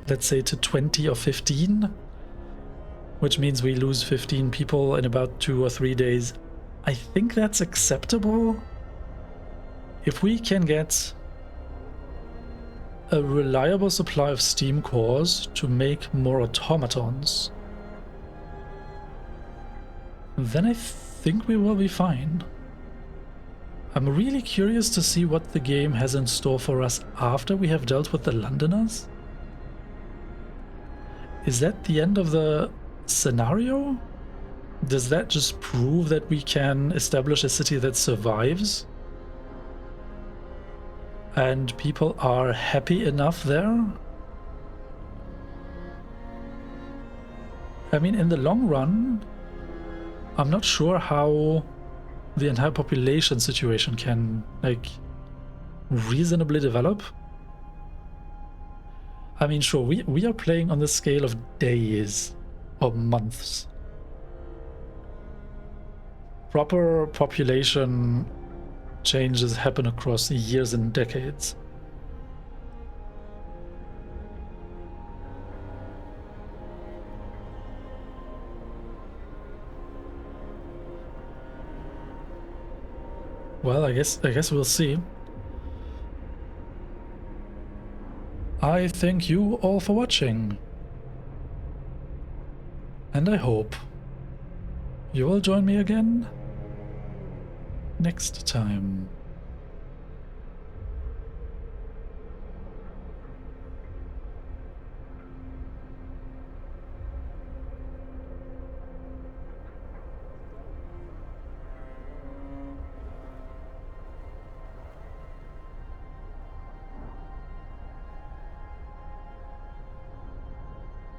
let's say to 20 or 15, which means we lose 15 people in about 2 or 3 days, I think that's acceptable. If we can get a reliable supply of steam cores to make more automatons, then I think we will be fine. I'm really curious to see what the game has in store for us after we have dealt with the Londoners. Is that the end of the scenario? Does that just prove that we can establish a city that survives? And people are happy enough there? I mean, in the long run, I'm not sure how the entire population situation can, like, reasonably develop. I mean, sure, we are playing on the scale of days or months. Proper population changes happen across years and decades. Well, I guess we'll see. I thank you all for watching. And I hope you will join me again next time.